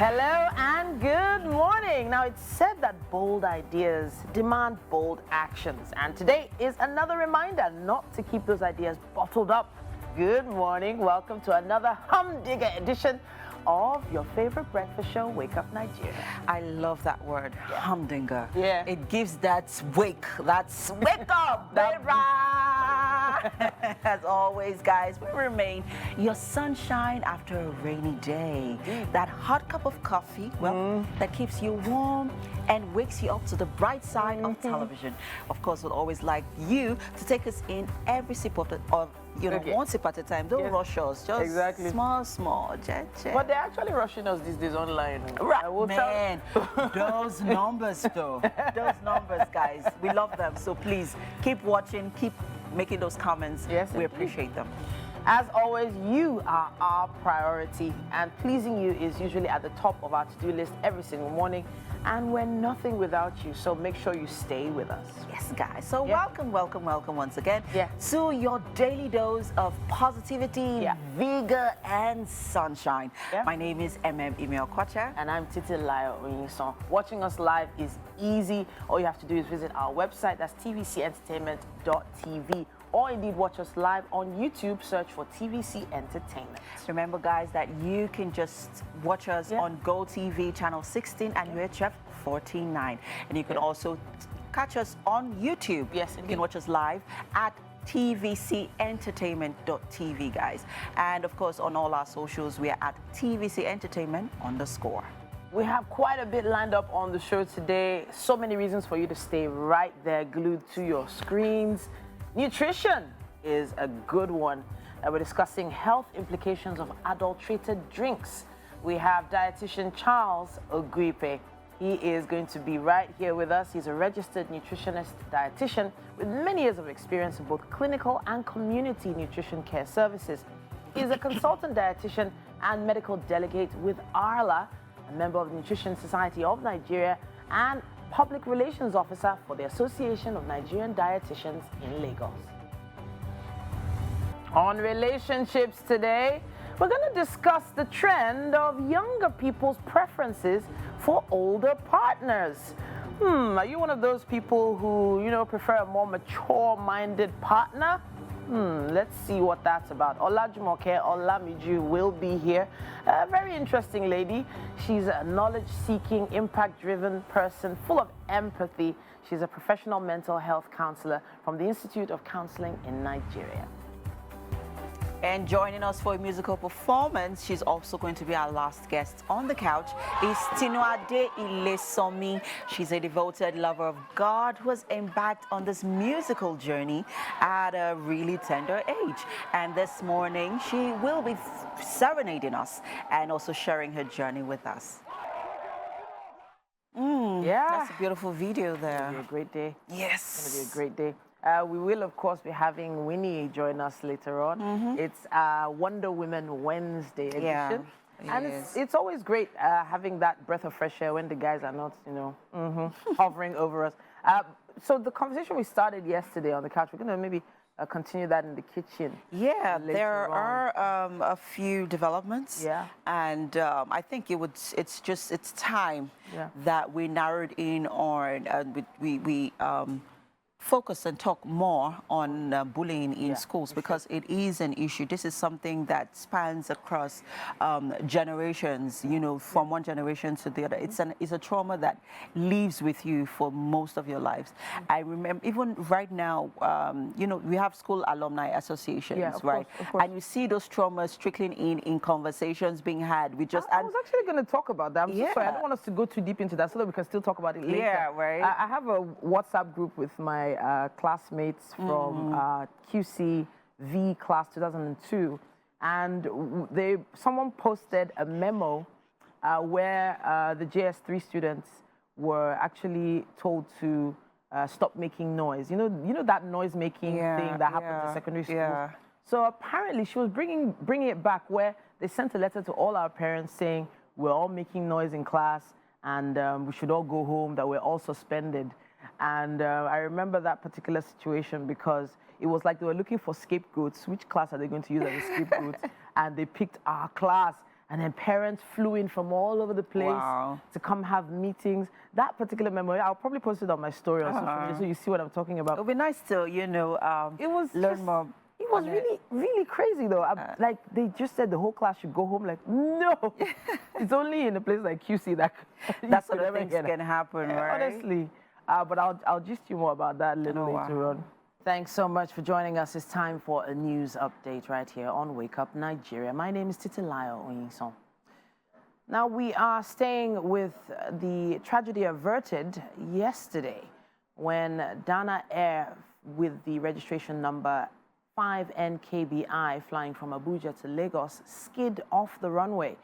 Hello and good morning. Now, it's said that bold ideas demand bold actions. And today is another reminder not to keep those ideas bottled up. Good morning. Welcome to another humdinger edition of your favorite breakfast show, Wake Up Nigeria. I love that word, humdinger. Yeah. It gives that wake up, baby. As always, guys, we remain your sunshine after a rainy day. That hot cup of coffee, that keeps you warm and wakes you up to the bright side of television. Of course, we'd always like you to take us in every sip of one sip at a time. Don't rush us. Just small. But they're actually rushing us these days online. Right, man. Those numbers, though. Those numbers, guys. We love them. So please keep watching, keep making those comments. Yes, we appreciate them. As always, you are our priority, and pleasing you is usually at the top of our to-do list every single morning, and we're nothing without you, so make sure you stay with us. Yes, guys. So welcome once again to your daily dose of positivity, vigor, and sunshine. My name is Ime Okocha. And I'm Titi Layo Oyinson. Watching us live is easy. All you have to do is visit our website, that's tvcentertainment.tv. Or indeed watch us live on YouTube, search for TVC Entertainment. Remember, guys, that you can just watch us on Go TV channel 16 and UHF 149. And you can also catch us on YouTube. Yes, you can watch us live at tvcentertainment.tv, guys. And of course, on all our socials, we are at tvcentertainment_. We have quite a bit lined up on the show today. So many reasons for you to stay right there, glued to your screens. Nutrition is a good one. We're discussing health implications of adulterated drinks. We have dietitian Charles Ogripe. He is going to be right here with us. He's a registered nutritionist dietitian with many years of experience in both clinical and community nutrition care services. He's a consultant dietitian and medical delegate with ARLA, a member of the Nutrition Society of Nigeria, and Public Relations Officer for the Association of Nigerian Dietitians in Lagos. On relationships today, we're going to discuss the trend of younger people's preferences for older partners. Are you one of those people who, prefer a more mature-minded partner? Let's see what that's about. Olajumoke Olamiju will be here. A very interesting lady. She's a knowledge-seeking, impact-driven person full of empathy. She's a professional mental health counselor from the Institute of Counseling in Nigeria. And joining us for a musical performance, she's also going to be our last guest on the couch, is Tinuade Ilesomi. She's a devoted lover of God who has embarked on this musical journey at a really tender age. And this morning, she will be serenading us and also sharing her journey with us. That's a beautiful video there. It's going to be a great day. Yes. It's going to be a great day. We will, of course, be having Winnie join us later on. It's Wonder Woman Wednesday edition. And it's always great having that breath of fresh air when the guys are not, hovering over us. So the conversation we started yesterday on the couch, we're going to maybe continue that in the kitchen. Yeah, there are a few developments. And I think it's time that we narrowed in on, we focus and talk more on bullying in schools, because it is an issue. This is something that spans across generations, from one generation to the other. It's a trauma that lives with you for most of your lives. I remember even right now, we have school alumni associations, right? Course. And you see those traumas trickling in conversations being had. I was actually going to talk about that. I'm so sorry. I don't want us to go too deep into that so that we can still talk about it later. Yeah, right. I have a WhatsApp group with my classmates from QCV class 2002, and someone posted a memo where the JS3 students were actually told to stop making noise. You know that noise making thing that happens in secondary schools. So apparently she was bringing it back, where they sent a letter to all our parents saying we're all making noise in class and we should all go home, that we're all suspended. And I remember that particular situation because it was like they were looking for scapegoats. Which class are they going to use as a scapegoat? And they picked our class. And then parents flew in from all over the place to come have meetings. That particular memory, I'll probably post it on my story on social media so you see what I'm talking about. It would be nice to, you know, learn more. It was really, really crazy though. Like they just said the whole class should go home. Like, no, it's only in a place like QC that sort of things can happen, right? Honestly, but I'll gist you more about that a little later on. Thanks so much for joining us. It's time for a news update right here on Wake Up Nigeria. My name is Titilayo Onyison. Now, we are staying with the tragedy averted yesterday when Dana Air with the registration number 5NKBI flying from Abuja to Lagos skid off the runway,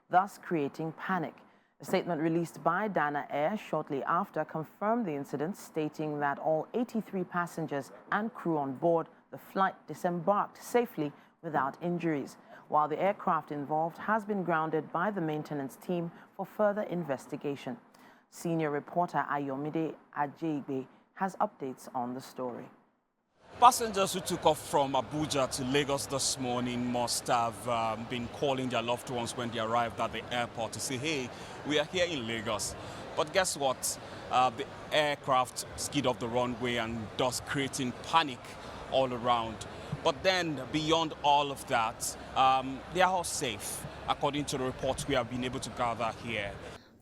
thus creating panic. A statement released by Dana Air shortly after confirmed the incident, stating that all 83 passengers and crew on board the flight disembarked safely without injuries, while the aircraft involved has been grounded by the maintenance team for further investigation. Senior reporter Ayomide Ajegbe has updates on the story. Passengers who took off from Abuja to Lagos this morning must have been calling their loved ones when they arrived at the airport to say, hey, we are here in Lagos. But guess what? The aircraft skid off the runway and thus creating panic all around. But then beyond all of that, they are all safe, according to the reports we have been able to gather here.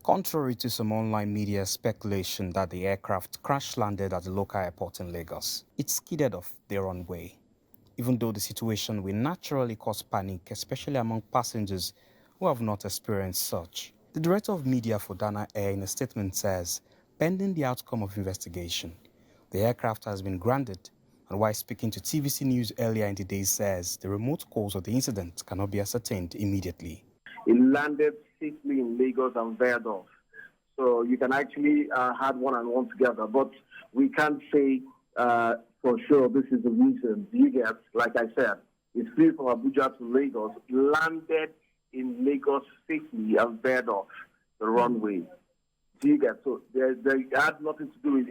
Contrary to some online media speculation that the aircraft crash-landed at the local airport in Lagos, it skidded off their runway, even though the situation will naturally cause panic, especially among passengers who have not experienced such. The director of media for Dana Air in a statement says, pending the outcome of investigation, the aircraft has been grounded, and while speaking to TVC News earlier in the day says the remote cause of the incident cannot be ascertained immediately. It landed safely in Lagos and veered off. So you can actually add one and one together, but we can't say for sure this is the reason. You get, like I said, it flew from Abuja to Lagos, landed in Lagos safely and veered off the runway. You get, so they had nothing to do with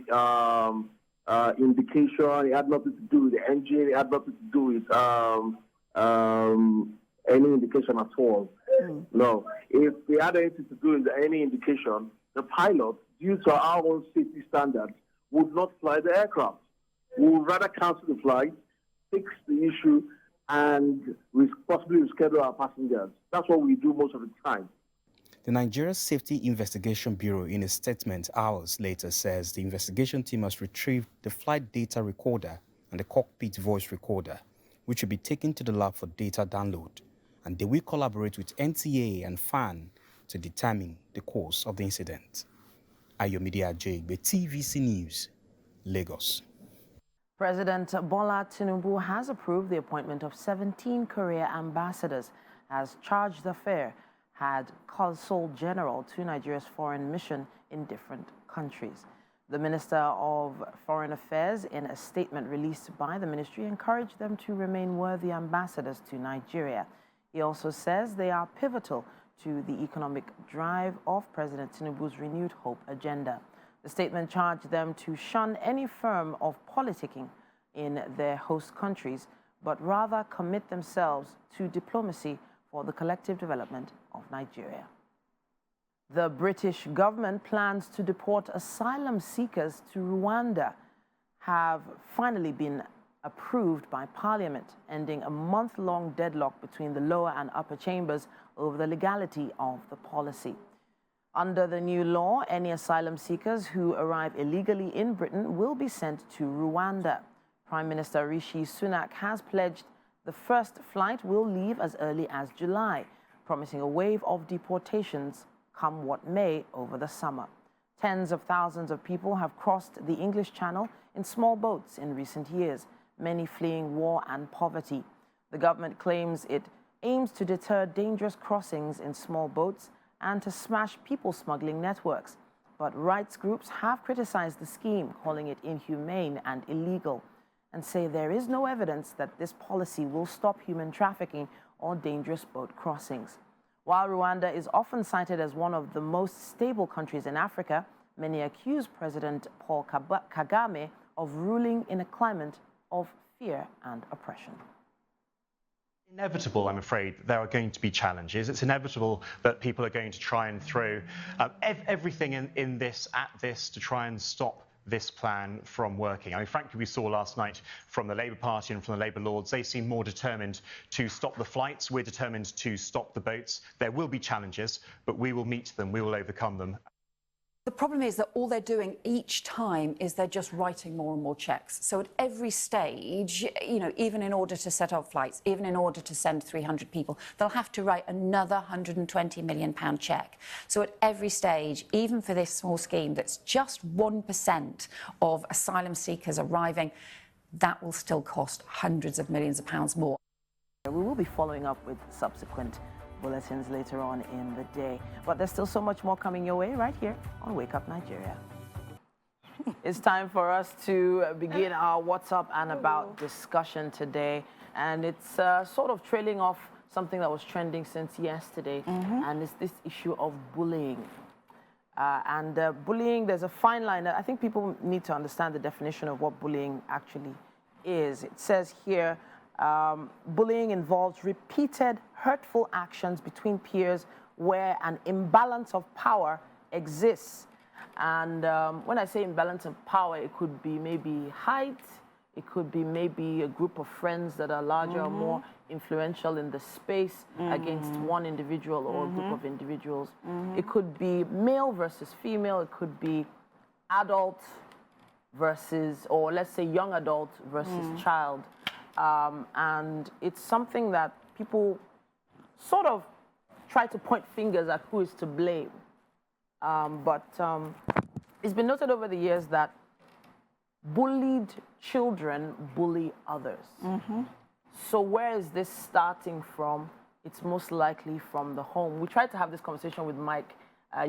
indication, it had nothing to do with the engine, it had nothing to do with any indication at all. No. If they had anything to do with any indication, the pilot, due to our own safety standards, would not fly the aircraft. We would rather cancel the flight, fix the issue, and possibly reschedule our passengers. That's what we do most of the time. The Nigeria Safety Investigation Bureau, in a statement hours later, says the investigation team has retrieved the flight data recorder and the cockpit voice recorder, which will be taken to the lab for data download, and they will collaborate with NTA and FAN to determine the cause of the incident. Ayomide Ajegbe, TVC News, Lagos. President Bola Tinubu has approved the appointment of 17 Korea ambassadors as charge d'affaires had consul general to Nigeria's foreign mission in different countries. The Minister of Foreign Affairs, in a statement released by the ministry, encouraged them to remain worthy ambassadors to Nigeria. He also says they are pivotal to the economic drive of President Tinubu's renewed hope agenda. The statement charged them to shun any form of politicking in their host countries, but rather commit themselves to diplomacy for the collective development of Nigeria. The British government plans to deport asylum seekers to Rwanda have finally been approved by Parliament, ending a month-long deadlock between the lower and upper chambers over the legality of the policy. Under the new law, any asylum seekers who arrive illegally in Britain will be sent to Rwanda. Prime Minister Rishi Sunak has pledged the first flight will leave as early as July, promising a wave of deportations come what may over the summer. Tens of thousands of people have crossed the English Channel in small boats in recent years, many fleeing war and poverty. The government claims it aims to deter dangerous crossings in small boats and to smash people smuggling networks. But rights groups have criticized the scheme, calling it inhumane and illegal, and say there is no evidence that this policy will stop human trafficking or dangerous boat crossings. While Rwanda is often cited as one of the most stable countries in Africa, many accuse President Paul Kagame of ruling in a climate of fear and oppression. Inevitable, I'm afraid, there are going to be challenges. It's inevitable that people are going to try and throw everything in this at this to try and stop this plan from working. I mean, frankly, we saw last night from the Labour Party and from the Labour Lords, they seem more determined to stop the flights. We're determined to stop the boats. There will be challenges, but we will meet them. We will overcome them. The problem is that all they're doing each time is they're just writing more and more checks. So at every stage, you know, even in order to set up flights, even in order to send 300 people, they'll have to write another £120 million check. So at every stage, even for this small scheme that's just 1% of asylum seekers arriving, that will still cost hundreds of millions of pounds more. We will be following up with subsequent bulletins later on in the day. But there's still so much more coming your way right here on Wake Up Nigeria. It's time for us to begin our What's Up and About discussion today. And it's sort of trailing off something that was trending since yesterday. And it's this issue of bullying. Bullying, there's a fine line. I think people need to understand the definition of what bullying actually is. It says here, bullying involves repeated hurtful actions between peers where an imbalance of power exists. And when I say imbalance of power, it could be maybe height, it could be maybe a group of friends that are larger or more influential in the space against one individual or a group of individuals. It could be male versus female, it could be adult versus, or let's say young adult versus child. And it's something that people sort of try to point fingers at who is to blame. But it's been noted over the years that bullied children bully others. So where is this starting from? It's most likely from the home. We tried to have this conversation with Mike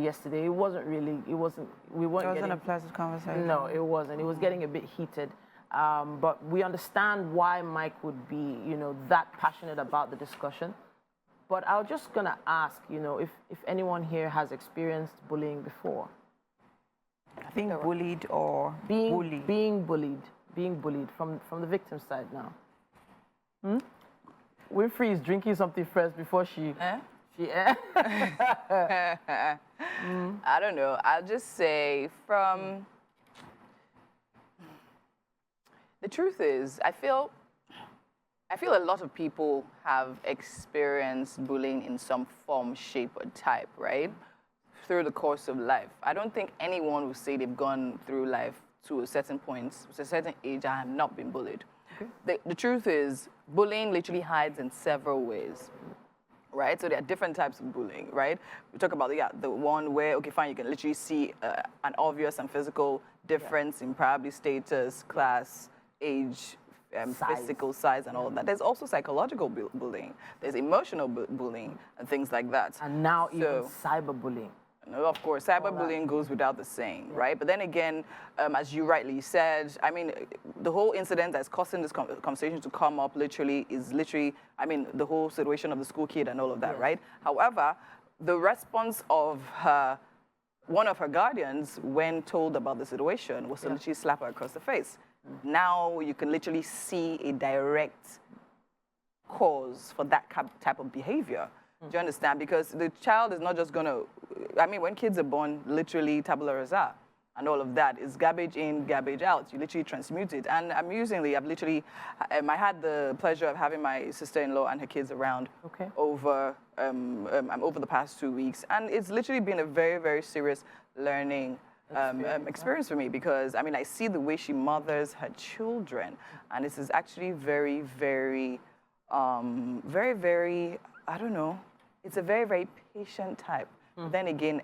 yesterday. It wasn't really, we weren't It wasn't a pleasant conversation. No, it wasn't. It was getting a bit heated. But we understand why Mike would be, you know, that passionate about the discussion. But I was just going to ask, you know, if anyone here has experienced bullying before. I think bullied or bullied. Being bullied from the victim's side now. Winfrey is drinking something first before she... I don't know. I'll just say from... The truth is, I feel a lot of people have experienced bullying in some form, shape, or type, right? Through the course of life. I don't think anyone will say they've gone through life to a certain point, to a certain age, I have not been bullied. The truth is, bullying literally hides in several ways, right? So there are different types of bullying, right? We talk about the one where, okay, fine, you can literally see an obvious and physical difference in probably status, class, age, physical size and all of that. There's also psychological bullying. There's emotional bullying and things like that. And now even cyberbullying. Of course, cyberbullying goes without the saying, right? But then again, as you rightly said, I mean, the whole incident that's causing this conversation to come up is I mean, the whole situation of the school kid and all of that, right? However, the response of one of her guardians when told about the situation was to literally slap her across the face. Now you can literally see a direct cause for that type of behavior. Do you understand? Because the child is not just going to, I mean, when kids are born, literally tabula rasa and all of that is garbage in, garbage out. You literally transmute it. And amusingly, I had the pleasure of having my sister-in-law and her kids around over the past 2 weeks. And it's literally been a very, very serious learning experience for me because, I mean, I see the way she mothers her children. And this is actually very, very, very, I don't know, it's a very, very patient type. Then again,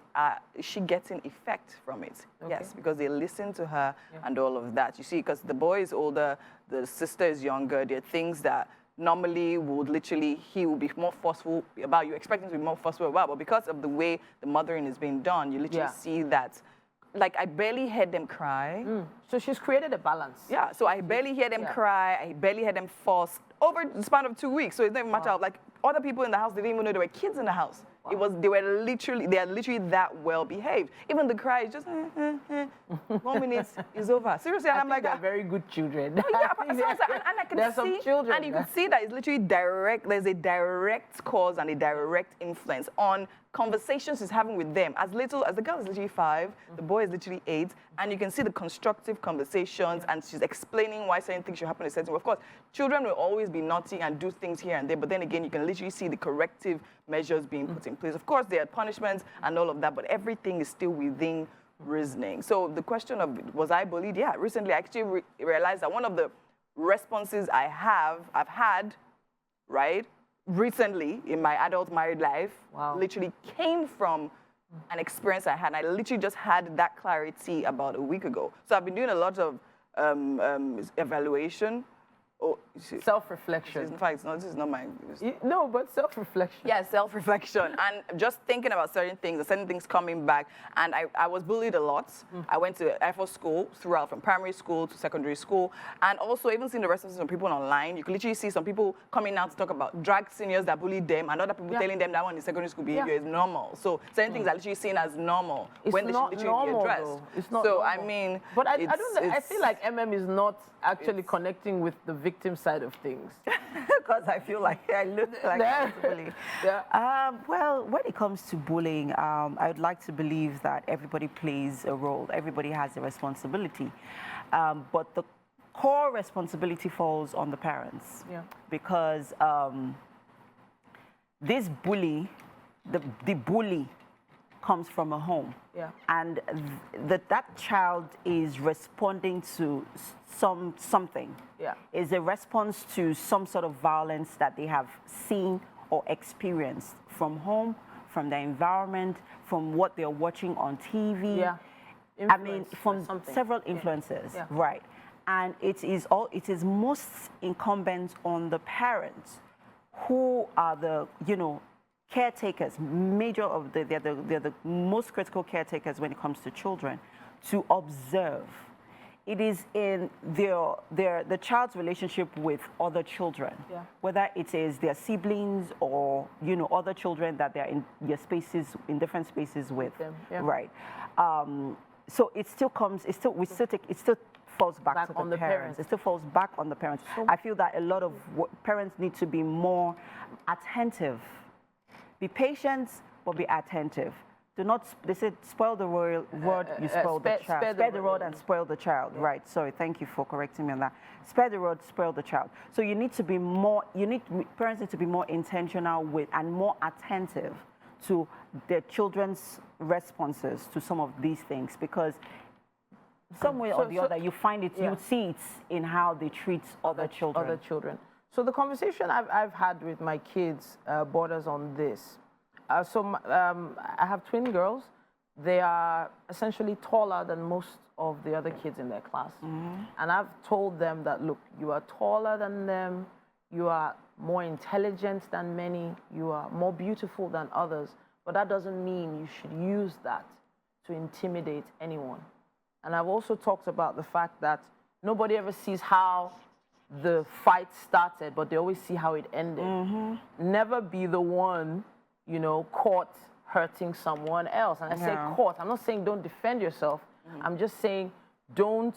she gets an effect from it. Yes, because they listen to her and all of that. You see, because the boy is older, the sister is younger, there are things that normally he will be more forceful about, you expect him to be more forceful about, but because of the way the mothering is being done, you literally see that. Like, I barely heard them cry. So she's created a balance. Yeah, so I barely hear them cry. I barely heard them fuss over the span of 2 weeks. So it's not even a matter of, like, other people in the house didn't even know there were kids in the house. Wow. They are literally that well behaved. Even the cry is just 1 minute is over. Seriously, and I'm like, they're very good children. Yeah, and I can there's see, some children, and you can see that it's literally direct. There's a direct cause and a direct influence on conversations he's having with them. As little as the girl is literally 5, the boy is literally 8, and you can see the constructive conversations, and she's explaining why certain things should happen in a certain way. Of course, children will always be naughty and do things here and there, but then again, you can literally see the corrective measures being put in place. Of course, there are punishments and all of that, but everything is still within reasoning. So the question of, was I bullied? Yeah, recently I actually realized that one of the responses I've had, right, recently in my adult married life, literally came from an experience I had. I literally just had that clarity about a week ago. So I've been doing a lot of evaluation. Self-reflection. In fact, this is not my... No, but self-reflection. Yeah, self-reflection. And just thinking about certain things coming back. And I was bullied a lot. I went to Air Force school throughout, from primary school to secondary school. And also, even seeing the responses from people online, you can literally see some people coming out to talk about drag seniors that bullied them, and other people telling them that one in secondary school behavior is normal. So certain things are literally seen as normal when they should literally be addressed. Though. It's not so, normal. I mean... But I feel like is not actually connecting with the victim side of things. Because I feel like I look like bully. Well, when it comes to bullying, I would like to believe that everybody plays a role. Everybody has a responsibility. But the core responsibility falls on the parents. Yeah. Because this bully, the bully comes from a home. Yeah. And that child is responding to something. Yeah. Is a response to some sort of violence that they have seen or experienced from home, from their environment, from what they're watching on TV. Yeah. I mean, from several influences. Yeah. Yeah. Right. And it is most incumbent on the parents, who are the, caretakers, they're the most critical caretakers when it comes to children, to observe. It is in the child's relationship with other children, whether it is their siblings or other children that they're in their spaces, in different spaces with, right? So it still falls back to the parents. It still falls back on the parents. I feel that a lot of parents need to be more attentive. Be patient, but be attentive. Do not, they said, spoil the word, you spoil the child. Spare the rod and spoil the child. Yeah. Right, sorry, thank you for correcting me on that. Spare the rod, spoil the child. So you need to be more, parents need to be more intentional with and more attentive to their children's responses to some of these things, because some way or the other, you find it, you see it in how they treat other children. So the conversation I've had with my kids borders on this. I have twin girls. They are essentially taller than most of the other kids in their class. Mm-hmm. And I've told them that, look, you are taller than them, you are more intelligent than many, you are more beautiful than others, but that doesn't mean you should use that to intimidate anyone. And I've also talked about the fact that nobody ever sees how the fight started, but they always see how it ended. Mm-hmm. Never be the one, caught hurting someone else. And I say caught, I'm not saying don't defend yourself. Mm-hmm. I'm just saying don't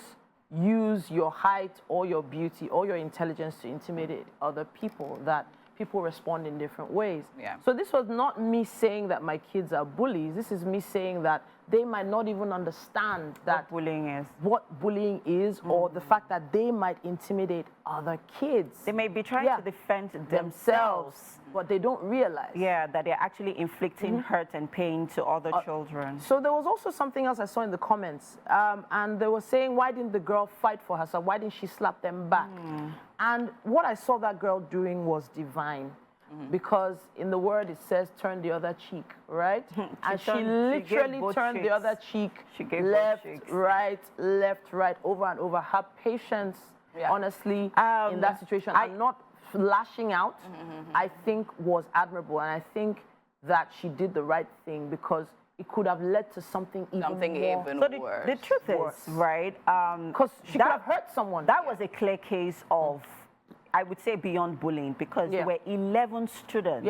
use your height or your beauty or your intelligence to intimidate other people, that people respond in different ways. Yeah. So this was not me saying that my kids are bullies. This is me saying that they might not even understand that what bullying is, or the fact that they might intimidate other kids. They may be trying to defend themselves, but they don't realize. Yeah, that they're actually inflicting hurt and pain to other children. So there was also something else I saw in the comments, and they were saying, why didn't the girl fight for herself? Why didn't she slap them back? And what I saw that girl doing was divine. Because in the word it says turn the other cheek, right? And she literally turned the other cheek, left, right, over and over. Her patience, honestly, in that situation, and not lashing out, I think was admirable. And I think that she did the right thing, because it could have led to something even worse. The truth is, right? Because she could have hurt someone. That was a clear case of, I would say, beyond bullying, because there were 11 students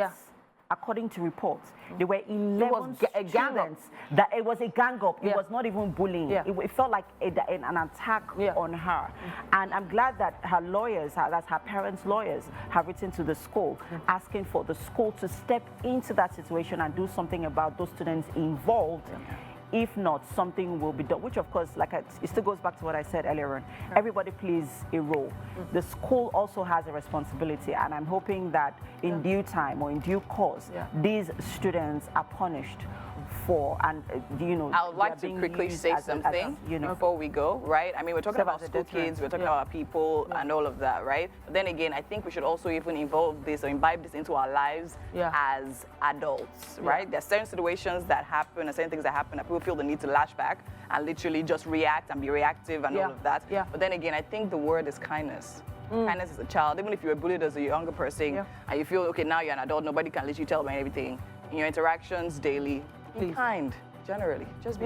according to reports, there were 11 students that it was a gang up. It was not even bullying. It felt like an attack on her. And I'm glad that her lawyers, that's her parents' lawyers, have written to the school asking for the school to step into that situation and do something about those students involved. If not, something will be done, which of course, it still goes back to what I said earlier on. Everybody plays a role. The school also has a responsibility, and I'm hoping that in due time or in due course, these students are punished for, and I would like to quickly say something before we go, right? I mean, we're talking about school kids, we're talking about people and all of that, right? But then again, I think we should also even involve this or imbibe this into our lives as adults, right? There are certain situations that happen and certain things that happen that people feel the need to lash back and literally just react and be reactive and all of that. But then again, I think the word is kindness. Kindness as a child, even if you were bullied as a younger person and you feel, okay, now you're an adult, nobody can literally tell me everything. In your interactions daily, be kind, generally. Just be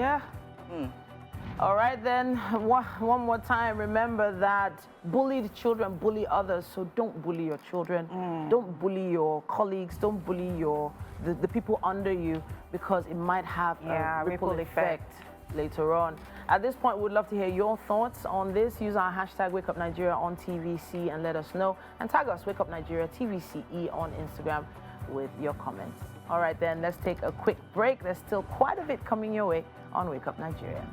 All right, then, one more time, remember that bullied children bully others, so don't bully your children. Don't bully your colleagues. Don't bully the people under you, because it might have a ripple effect later on. At this point, we'd love to hear your thoughts on this. Use our hashtag Wakeupnigeria on TVC and let us know. And tag us, Wakeupnigeria TVCE on Instagram with your comments. All right, then, let's take a quick break. There's still quite a bit coming your way on Wake Up Nigeria.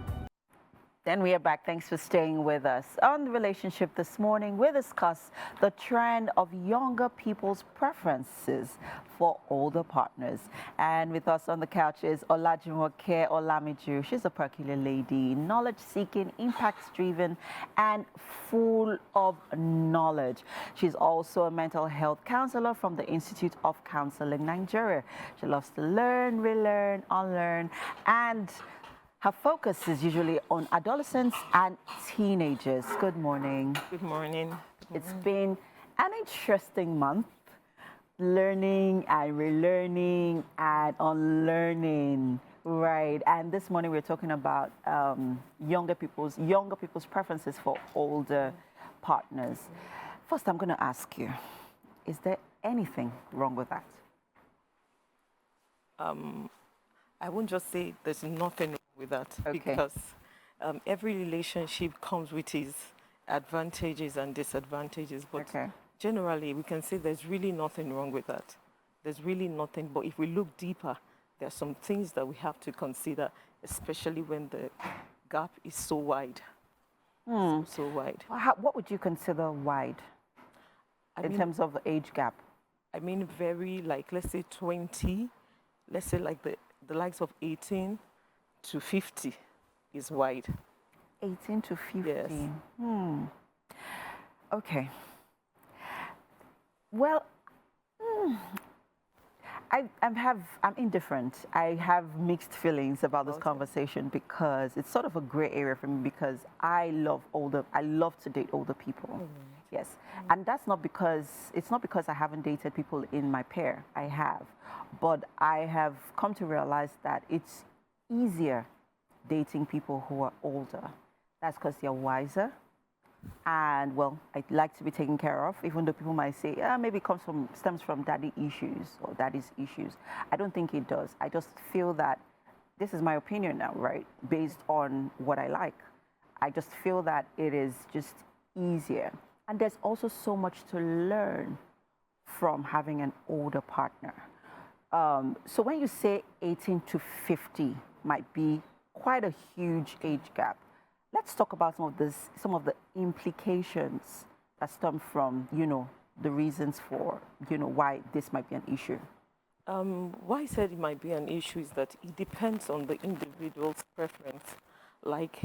Then we are back. Thanks for staying with us. On the relationship this morning, we discuss the trend of younger people's preferences for older partners. And with us on the couch is Olajumoke Olamiju. She's a peculiar lady, knowledge-seeking, impact-driven, and full of knowledge. She's also a mental health counselor from the Institute of Counseling Nigeria. She loves to learn, relearn, unlearn, and her focus is usually on adolescents and teenagers. Good morning. Good morning. It's been an interesting month, learning and relearning and unlearning, right? And this morning we're talking about younger people's preferences for older partners. First, I'm going to ask you, is there anything wrong with that? I won't just say there's nothing wrong with that, because every relationship comes with its advantages and disadvantages. But generally, we can say there's really nothing wrong with that. There's really nothing. But if we look deeper, there are some things that we have to consider, especially when the gap is so wide. So wide. What would you consider wide in terms of the age gap? I mean, very, like, let's say 20, let's say like the likes of 18 to 50 is wide. 18 to 50. Yes. Okay. Well, I'm indifferent. I have mixed feelings about this conversation, because it's sort of a gray area for me, because I love to date older people. Yes. And it's not because I haven't dated people in my pair. I have. But I have come to realize that it's easier dating people who are older. That's because they're wiser. And, well, I'd like to be taken care of, even though people might say, maybe it stems from daddy issues or daddy's issues. I don't think it does. I just feel that, this is my opinion now, right, based on what I like. I just feel that it is just easier. And there's also so much to learn from having an older partner. So when you say 18 to 50 might be quite a huge age gap, let's talk about some of the implications that stem from, the reasons for, why this might be an issue. Why I said it might be an issue is that it depends on the individual's preference. Like,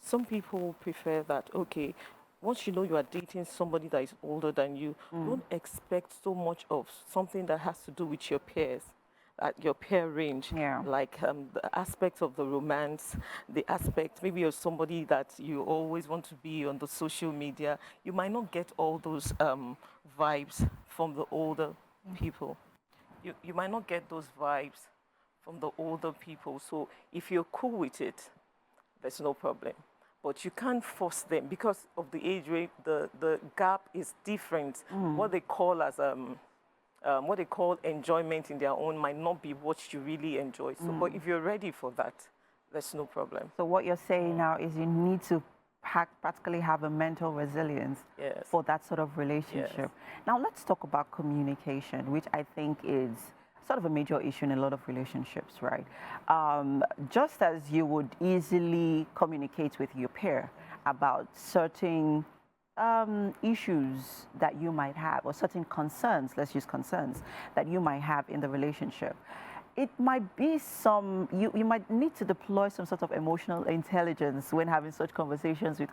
some people prefer that, okay, once you are dating somebody that is older than you, don't expect so much of something that has to do with your peers, your peer range. Like the aspects of the romance, the aspect maybe of somebody that you always want to be on the social media. You might not get all those vibes from the older people. You might not get those vibes from the older people. So if you're cool with it, there's no problem. But you can't force them because of the age rate. The gap is different. What they call as what they call enjoyment in their own might not be what you really enjoy. So, but if you're ready for that, there's no problem. So what you're saying now is you need to practically have a mental resilience for that sort of relationship. Yes. Now let's talk about communication, which I think is sort of a major issue in a lot of relationships, right? Just as you would easily communicate with your peer about certain issues that you might have, or certain concerns, let's use concerns, that you might have in the relationship. It might be you might need to deploy some sort of emotional intelligence when having such conversations with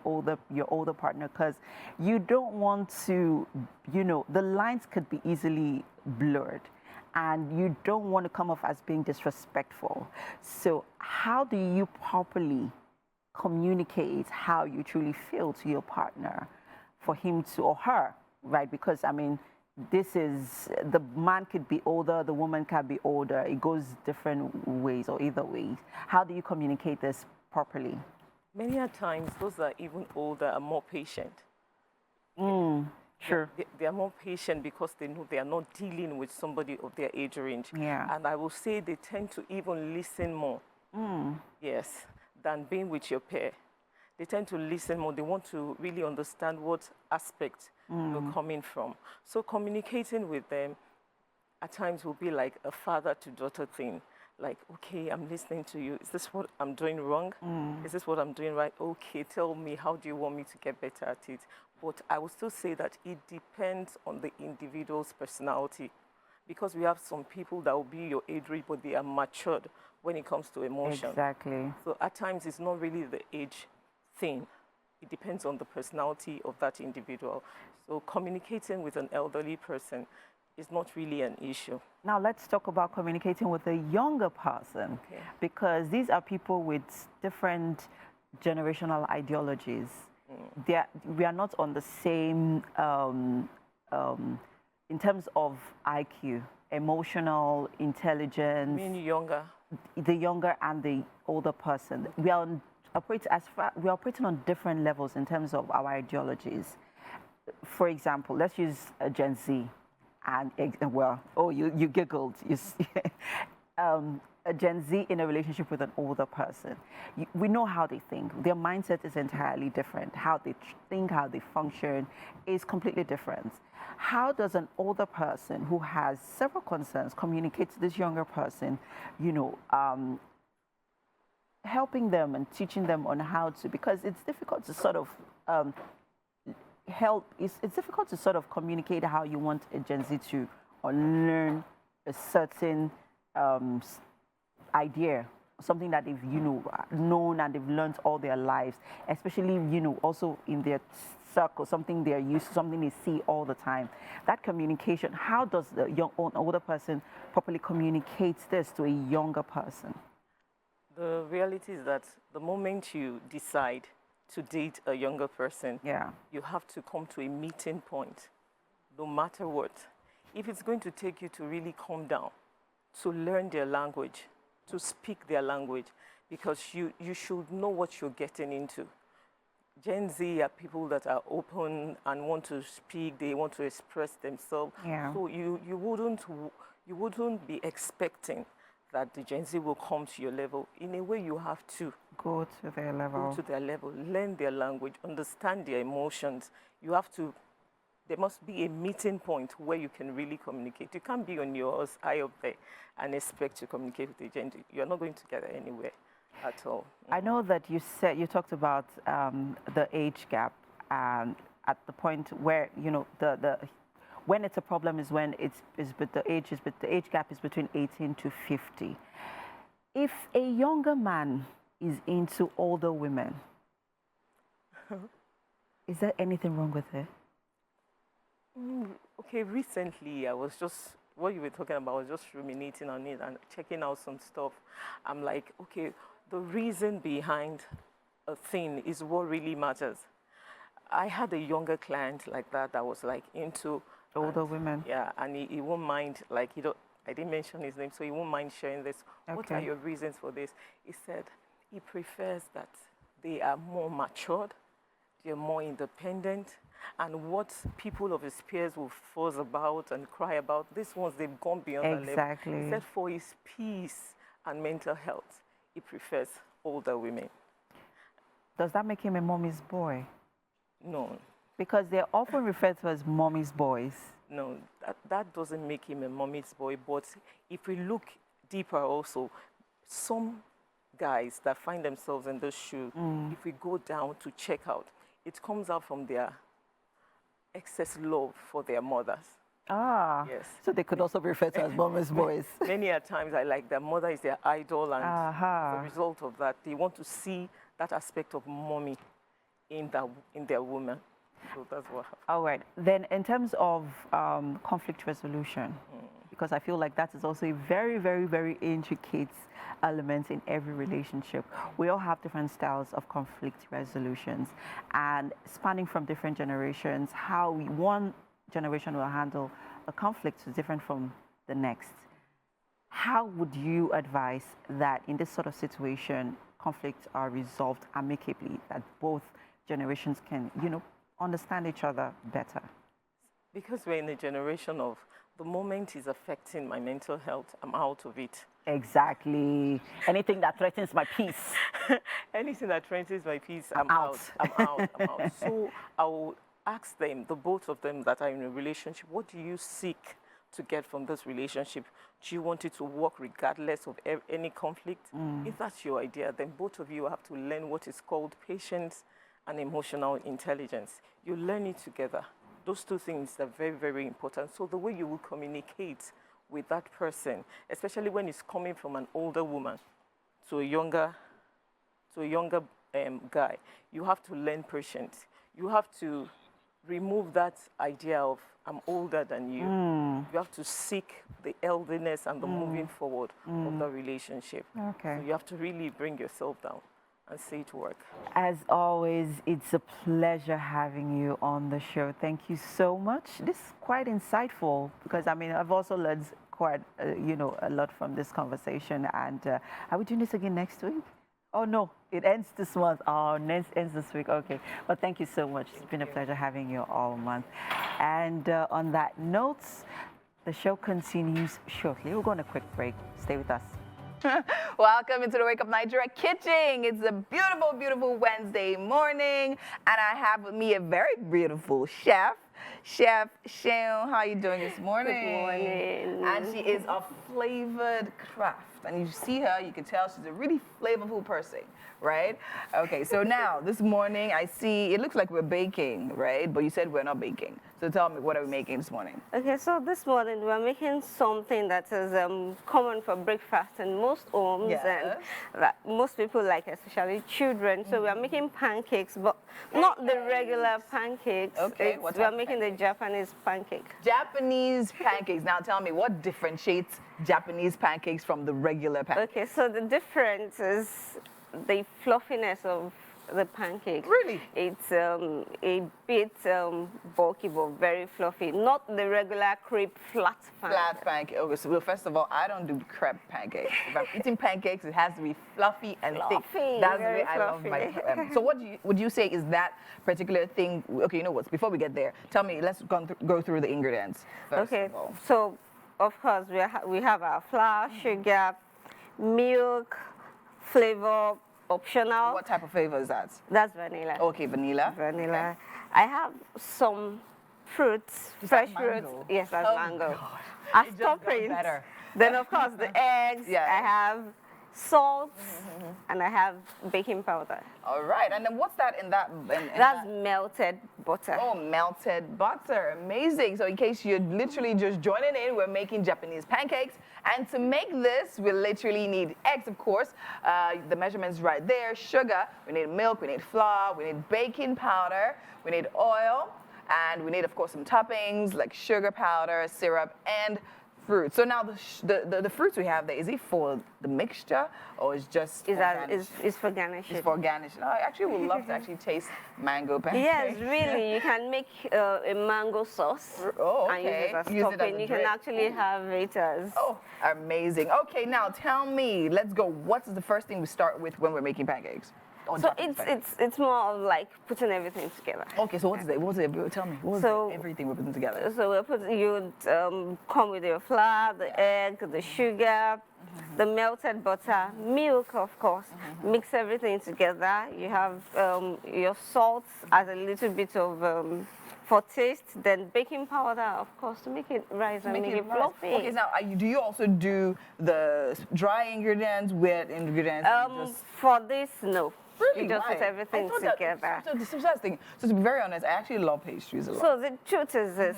your older partner, because you don't want to, the lines could be easily blurred and you don't want to come off as being disrespectful. So how do you properly communicate how you truly feel to your partner for him to, or her, right? Because, I mean, the man could be older, the woman can be older. It goes different ways or either way. How do you communicate this properly? Many a times, those that are even older are more patient. Sure. They are more patient because they know they are not dealing with somebody of their age range. Yeah. And I will say they tend to even listen more. Yes, than being with your peer. They tend to listen more. They want to really understand what aspect you're coming from. So communicating with them at times will be like a father to daughter thing. Like, okay, I'm listening to you. Is this what I'm doing wrong? Is this what I'm doing right? Okay, tell me, how do you want me to get better at it? But I will still say that it depends on the individual's personality, because we have some people that will be your age range, but they are matured when it comes to emotion. Exactly. So at times it's not really the age thing. It depends on the personality of that individual. So communicating with an elderly person is not really an issue. Now let's talk about communicating with a younger person, because these are people with different generational ideologies. We are not on the same, in terms of IQ, emotional intelligence. You mean younger? The younger and the older person. We are operating on different levels in terms of our ideologies. For example, let's use Gen Z. And, you giggled. A Gen Z in a relationship with an older person. We know how they think. Their mindset is entirely different. How they think, how they function is completely different. How does an older person who has several concerns communicate to this younger person, helping them and teaching them on how to, because it's difficult to sort of it's difficult to sort of communicate how you want a Gen Z to learn a certain idea, something that they've known and they've learned all their lives, especially also in their circle, something they're used to, something they see all the time. That communication, how does the older person properly communicate this to a younger person? The reality is that the moment you decide to date a younger person, you have to come to a meeting point, no matter what. If it's going to take you to really calm down, to learn their language, to speak their language, because you should know what you're getting into. Gen Z are people that are open and want to speak, they want to express themselves. So you wouldn't be expecting that the Gen Z will come to your level. In a way, you have to go to their level. Go to their level, learn their language, understand their emotions. There must be a meeting point where you can really communicate. You can't be on your eye up there and expect to communicate with the Gen Z. You're not going to get anywhere at all. I know that you talked about the age gap at the point where, when it's a problem is when the age gap is between 18 to 50. If a younger man is into older women, is there anything wrong with it? Okay, recently what you were talking about, I was just ruminating on it and checking out some stuff. I'm like, okay, the reason behind a thing is what really matters. I had a younger client like that was like into older women. Yeah, and he won't mind, like, I didn't mention his name, so he won't mind sharing this. Okay. What are your reasons for this? He said he prefers that they are more matured. they're more independent. And what people of his peers will fuss about and cry about, these ones, they've gone beyond that level. Exactly. He said for his peace and mental health, he prefers older women. Does that make him a mommy's boy? No. Because they're often referred to as mommy's boys. No, that doesn't make him a mommy's boy. But if we look deeper also, some guys that find themselves in this shoe, if we go down to check out, it comes out from their excess love for their mothers. Ah, yes. So they could also be referred to as mommy's boys. Many a times I like their mother is their idol, and as a result of that, they want to see that aspect of mommy in their woman. So that's what happens. All right. Then in terms of conflict resolution, because I feel like that is also a very, very, very intricate element in every relationship. We all have different styles of conflict resolutions, and spanning from different generations, how one generation will handle a conflict is different from the next. How would you advise that in this sort of situation, conflicts are resolved amicably, that both generations can, understand each other better? Because we're in a generation of the moment is affecting my mental health, I'm out of it. Exactly. Anything that threatens my peace. Anything that threatens my peace, I'm out. I'm out. So I will ask them, the both of them that are in a relationship, what do you seek to get from this relationship? Do you want it to work regardless of any conflict? If that's your idea, then both of you have to learn what is called patience and emotional intelligence. You learn it together. Those two things are very, very important. So the way you will communicate with that person, especially when it's coming from an older woman to a younger guy, you have to learn patience. You have to remove that idea of I'm older than you. You have to seek the elderliness and the moving forward of the relationship. Okay. So you have to really bring yourself down and see it work. As always, it's a pleasure having you on the show. Thank you so much. This is quite insightful because, I've also learned quite, a lot from this conversation. And are we doing this again next week? Oh, no, it ends this month. Oh, ends this week. Okay. Well, thank you so much. It's been a pleasure having you all month. And on that note, the show continues shortly. We'll go on a quick break. Stay with us. Welcome into the Wake Up Nigeria kitchen. It's a beautiful, beautiful Wednesday morning, and I have with me a very beautiful chef, Chef Seun. How are you doing this morning? Good morning. And she is a flavored craft. And you see her, you can tell she's a really flavorful person, right? Okay, so now this morning I see, it looks like we're baking, right? But you said we're not baking. So tell me, what are we making this morning? Okay, so this morning we're making something that is common for breakfast in most homes, and that most people like, especially children. So we're making pancakes, but not the regular pancakes. Okay, we're making the Japanese pancake. Japanese pancakes. Now tell me, what differentiates Japanese pancakes from the regular pancakes? Okay, so the difference is the fluffiness of the pancake. Really? It's a bit bulky but very fluffy, not the regular crepe flat pancake. Flat pancake. Okay, so well, first of all, I don't do crepe pancakes. If I'm eating pancakes, it has to be fluffy and thick. That's the way I love my. So what would you say is that particular thing? Okay, you know what? Before we get there, tell me. Let's go through the ingredients. First Okay. Of all. So of course we have our flour, sugar, milk, flavor. Optional. What type of flavor is that? That's vanilla. Okay, vanilla. Vanilla. Okay. I have some fruits, fresh fruits. Yes, that's mango. God. As It just goes toppings. better. Then of course the eggs. Yeah. I have salt and I have baking powder. All right, and then what's that in that? That's melted butter. Oh, melted butter. Amazing. So in case you're literally just joining in, we're making Japanese pancakes. And to make this, we literally need eggs, of course. The measurements right there. Sugar, we need milk, we need flour, we need baking powder, we need oil, and we need, of course, some toppings like sugar powder, syrup, and fruit. So now the fruits we have there, is it for the mixture or is just for garnish? It's for garnishing. It's for garnish. I actually would love to actually taste mango pancakes. Yes, really. You can make a mango sauce and use it as topping. You can actually have it as... Oh, amazing. Okay, now tell me, let's go. What's the first thing we start with when we're making pancakes? So it's more of like putting everything together. Okay, so what's it? Tell me. What's everything we're putting together? So you come with your flour, the egg, the sugar, the melted butter, milk, of course. Mix everything together. You have your salt as a little bit of for taste, then baking powder, of course, to make it rise and make it fluffy. Okay, now do you also do the dry ingredients, wet ingredients? For this, no. Really? You just put everything together. So to be very honest, I actually love pastries a lot. So the truth is this,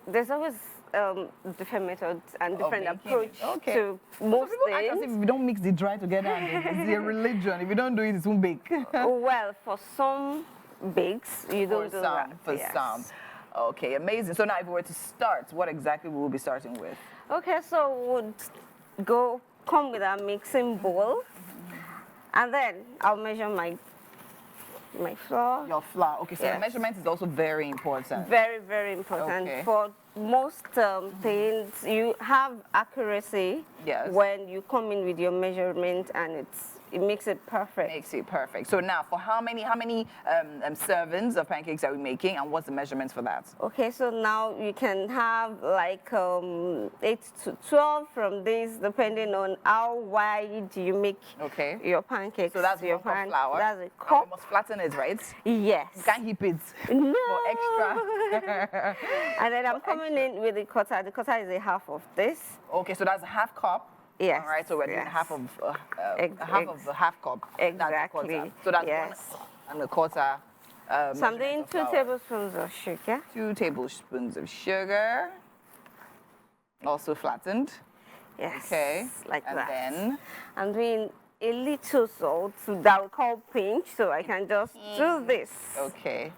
there's always different methods and different approach to most things. If you don't mix the dry together, it's a religion. If you don't do it, it won't bake. Well, for some bakes, you don't do that. For some. Okay, amazing. So now if we were to start, what exactly will we be starting with? Okay, so we'll come with our mixing bowl. And then I'll measure my flour. Your flour. Okay, so the measurement is also very important. Very, very important. Okay. For most things, you have accuracy when you come in with your measurement, and it makes it perfect. Makes it perfect. So now, for how many servings of pancakes are we making, and what's the measurements for that? Okay, so now you can have like 8 to 12 from this, depending on how wide you make your pancakes. So that's your cup flour. That's a cup. And we must flatten it, right? Yes. You can't heap it no. for extra. And then I'm coming in with the cutter. The cutter is a half of this. Okay, so that's a half cup. Yes. All right, so we're doing half of the half cup. Exactly. So that's 1 1/4. So I'm doing 2 tablespoons of sugar. 2 tablespoons of sugar. Also flattened. Yes. Okay. Like and that. Then I'm doing a little salt that we call pinch, so I can just do this. Okay.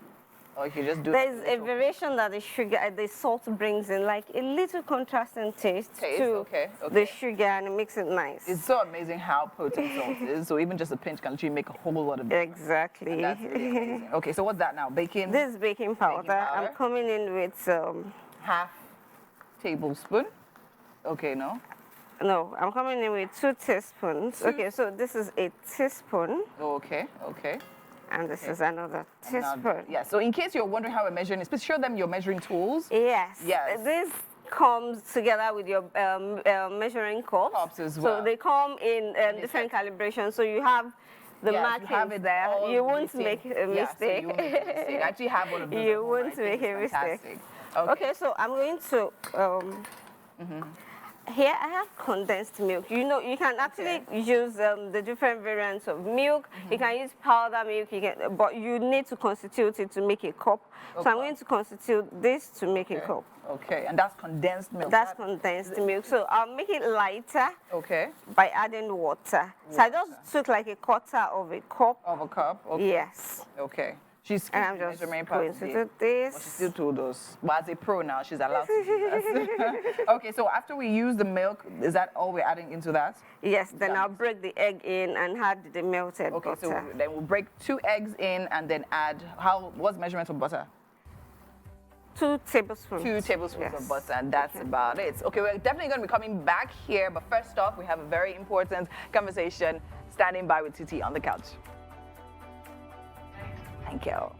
Or you can just do There's a variation that the salt brings in, like a little contrasting taste to the sugar, and it makes it nice. It's so amazing how potent salt is. So even just a pinch can literally make a whole lot of difference. Exactly. And that's really amazing. Okay, so what's that now? Baking? This is baking powder. I'm coming in with half tablespoon. Okay, no? No, I'm coming in with 2 teaspoons. Okay, so this is a teaspoon. Okay. And this is another teaspoon. Yeah, so in case you're wondering how we're measuring it, please show them your measuring tools. Yes. This comes together with your measuring cups. Cups as well. So they come in different calibrations. So you have the markings there. You won't make a mistake. So you won't make a mistake. I actually have one of those. You won't make a mistake. Okay, so I'm going to... Here I have condensed milk. You know, you can actually use the different variants of milk. You can use powder milk, but you need to constitute it to make a cup. So I'm going to constitute this to make a cup. Okay, and that's condensed milk. That's condensed milk. So I'll make it lighter. Okay. By adding water. So I just took like a 1/4 of a cup. Of a cup. Okay. Yes. Okay. She's and I'm just going to do this. Well, she still told us. But as a pro now, she's allowed to do that. Okay, so after we use the milk, is that all we're adding into that? Yes, then I'll break the egg in and add the melted butter. Okay, so then we'll break 2 eggs in and then add, what's measurement of butter? 2 tablespoons. 2 tablespoons of butter, and that's about it. Okay, we're definitely going to be coming back here, but first off, we have a very important conversation standing by with Titi on the couch. Thank you.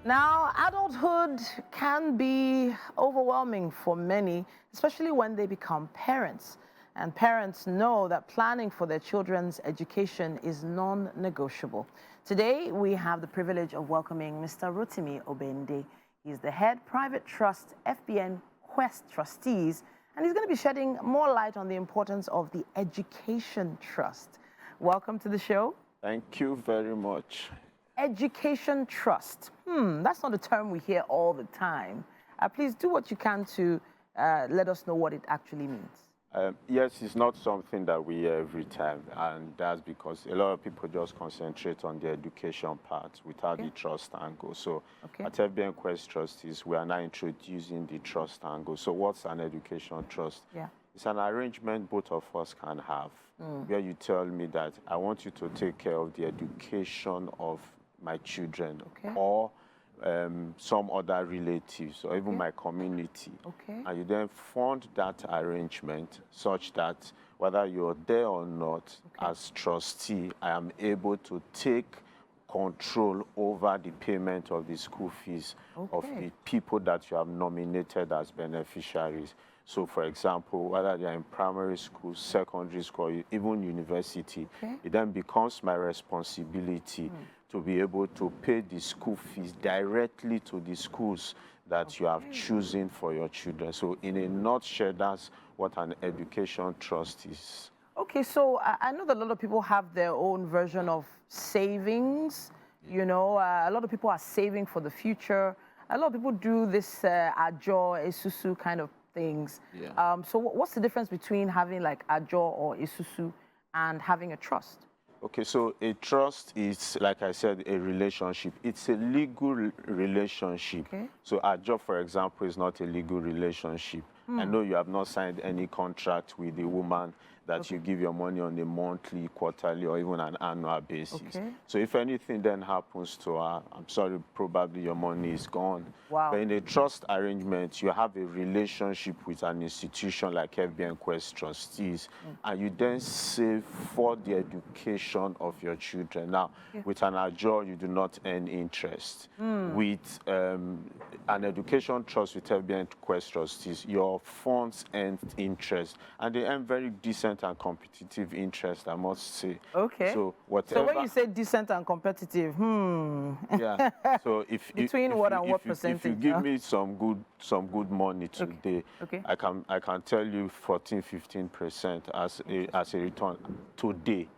Now, adulthood can be overwhelming for many, especially when they become parents. And parents know that planning for their children's education is non-negotiable. Today, we have the privilege of welcoming Mr. Rotimi Obende. He's the head private trust FBN Quest trustees, and he's going to be shedding more light on the importance of the education trust. Welcome to the show. Thank you very much. Education trust. That's not a term we hear all the time. Please do what you can to let us know what it actually means. Yes, it's not something that we hear every time, and that's because a lot of people just concentrate on the education part without the trust angle. So at FBN Quest Trustees, we are now introducing the trust angle. So what's an education trust? It's an arrangement both of us can have, where you tell me that I want you to take care of the education of my children or some other relatives or even my community. And you then fund that arrangement such that whether you're there or not, as trustee, I am able to take control over the payment of the school fees of the people that you have nominated as beneficiaries. So, for example, whether they're in primary school, secondary school, or even university, it then becomes my responsibility to be able to pay the school fees directly to the schools that you have chosen for your children. So, in a nutshell, that's what an education trust is. Okay, so I know that a lot of people have their own version of savings. You know, a lot of people are saving for the future. A lot of people do this ajo, esusu kind of things. So what's the difference between having like ajo or esusu and having a trust? Okay, so a trust is, like I said, a relationship. It's a legal relationship. So ajo, for example, is not a legal relationship. I know you have not signed any contract with the woman that you give your money on a monthly, quarterly, or even an annual basis. So if anything then happens to her, I'm sorry, probably your money is gone. But in a trust arrangement, you have a relationship with an institution like FBN Quest Trustees, and you then save for the education of your children. Now, with an ajo, you do not earn interest. With an education trust with FBN Quest Trustees, your funds earn interest, and they earn very decent and competitive interest, I must say. So whatever. So when you say decent and competitive, yeah. So if between what and what percentage? If you give me some good money today, I can tell you 14-15% as a return today.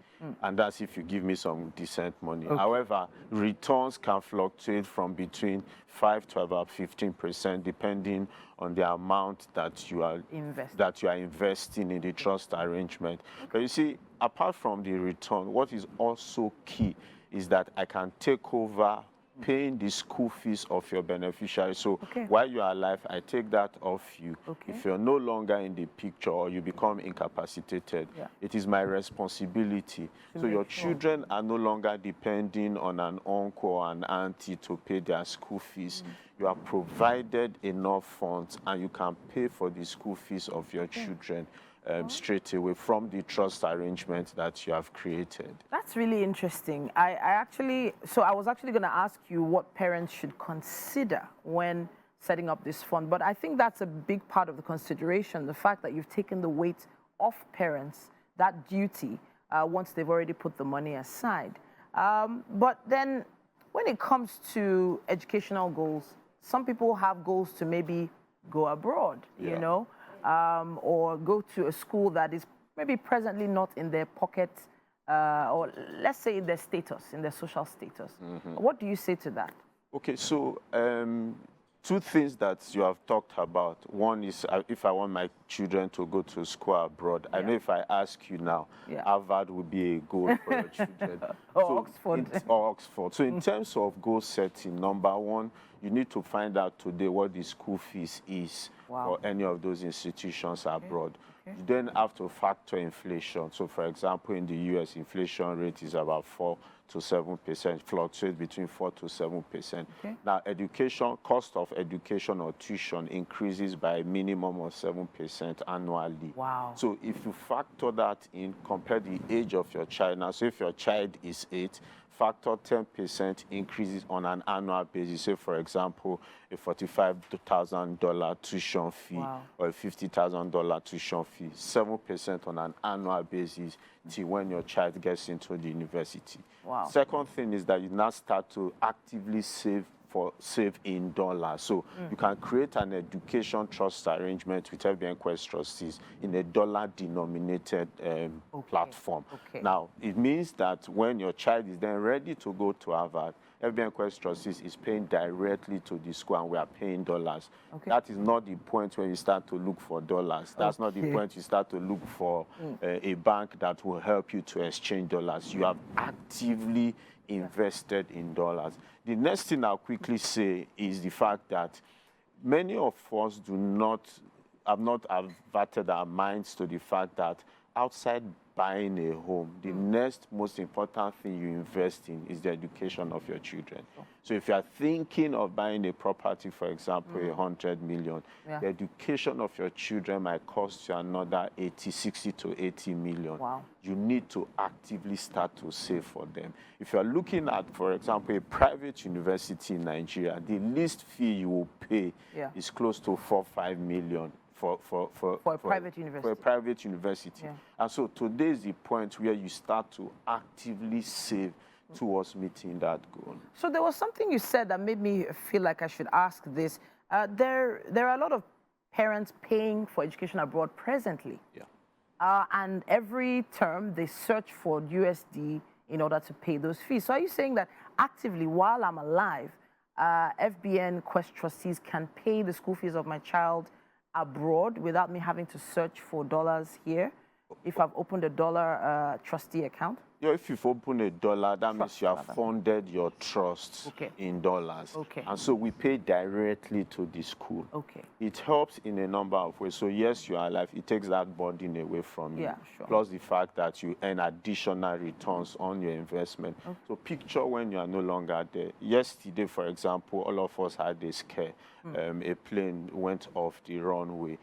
And that's if you give me some decent money. However, returns can fluctuate from between 5 to about 15%, depending on the amount that you are investing in the trust arrangement. But you see, apart from the return, what is also key is that I can take over paying the school fees of your beneficiary. So while you are alive, I take that off you. If you're no longer in the picture or you become incapacitated, it is my responsibility. So your children are no longer depending on an uncle or an auntie to pay their school fees. You are provided enough funds and you can pay for the school fees of your children straight away from the trust arrangement that you have created. That's really interesting. I was actually going to ask you what parents should consider when setting up this fund, but I think that's a big part of the consideration, the fact that you've taken the weight off parents, that duty, once they've already put the money aside. But then when it comes to educational goals, some people have goals to maybe go abroad, you know, or go to a school that is maybe presently not in their pocket, or let's say in their status, in their social status. What do you say to that? Okay, so two things that you have talked about. One is if I want my children to go to school abroad. I know if I ask you now, Harvard would be a goal for your children. Or Oxford. Or Oxford. So in terms of goal setting, number one, you need to find out today what the school fees is for any of those institutions abroad. You then have to factor inflation. So for example, in the US, inflation rate is about 4 to 7%, fluctuates between 4 to 7%. Now, cost of education or tuition increases by a minimum of 7% annually. So if you factor that in, compare the age of your child. Now, so if your child is 8, factor 10% increases on an annual basis. Say, for example, a $45,000 tuition fee or a $50,000 tuition fee, 7% on an annual basis till when your child gets into the university. Second thing is that you now start to actively save in dollars. So you can create an education trust arrangement with FBN Quest Trustees in a dollar-denominated platform. Now, it means that when your child is then ready to go to Harvard, FBN Quest Trustees is paying directly to the school and we are paying dollars. That is not the point where you start to look for dollars. That's not the point you start to look for a bank that will help you to exchange dollars. You have actively invested in dollars. The next thing I'll quickly say is the fact that many of us have not averted our minds to the fact that outside buying a home, the next most important thing you invest in is the education of your children. So if you are thinking of buying a property, for example, 100 million, the education of your children might cost you another 60 to 80 million. Wow. You need to actively start to save for them. If you are looking at, for example, a private university in Nigeria, the least fee you will pay is close to 4-5 million. For a private university. For a private university. And so today is the point where you start to actively save towards meeting that goal. So there was something you said that made me feel like I should ask this. There are a lot of parents paying for education abroad presently. And every term they search for USD in order to pay those fees. So are you saying that actively, while I'm alive, FBN Quest trustees can pay the school fees of my child abroad without me having to search for dollars here if I've opened a dollar trustee account? Yeah, if you've opened a dollar, that means you have funded your trust in dollars. And so we pay directly to the school. It helps in a number of ways. So yes, you are alive. It takes that burden away from you. Plus the fact that you earn additional returns on your investment. So picture when you are no longer there. Yesterday, for example, all of us had a scare. A plane went off the runway.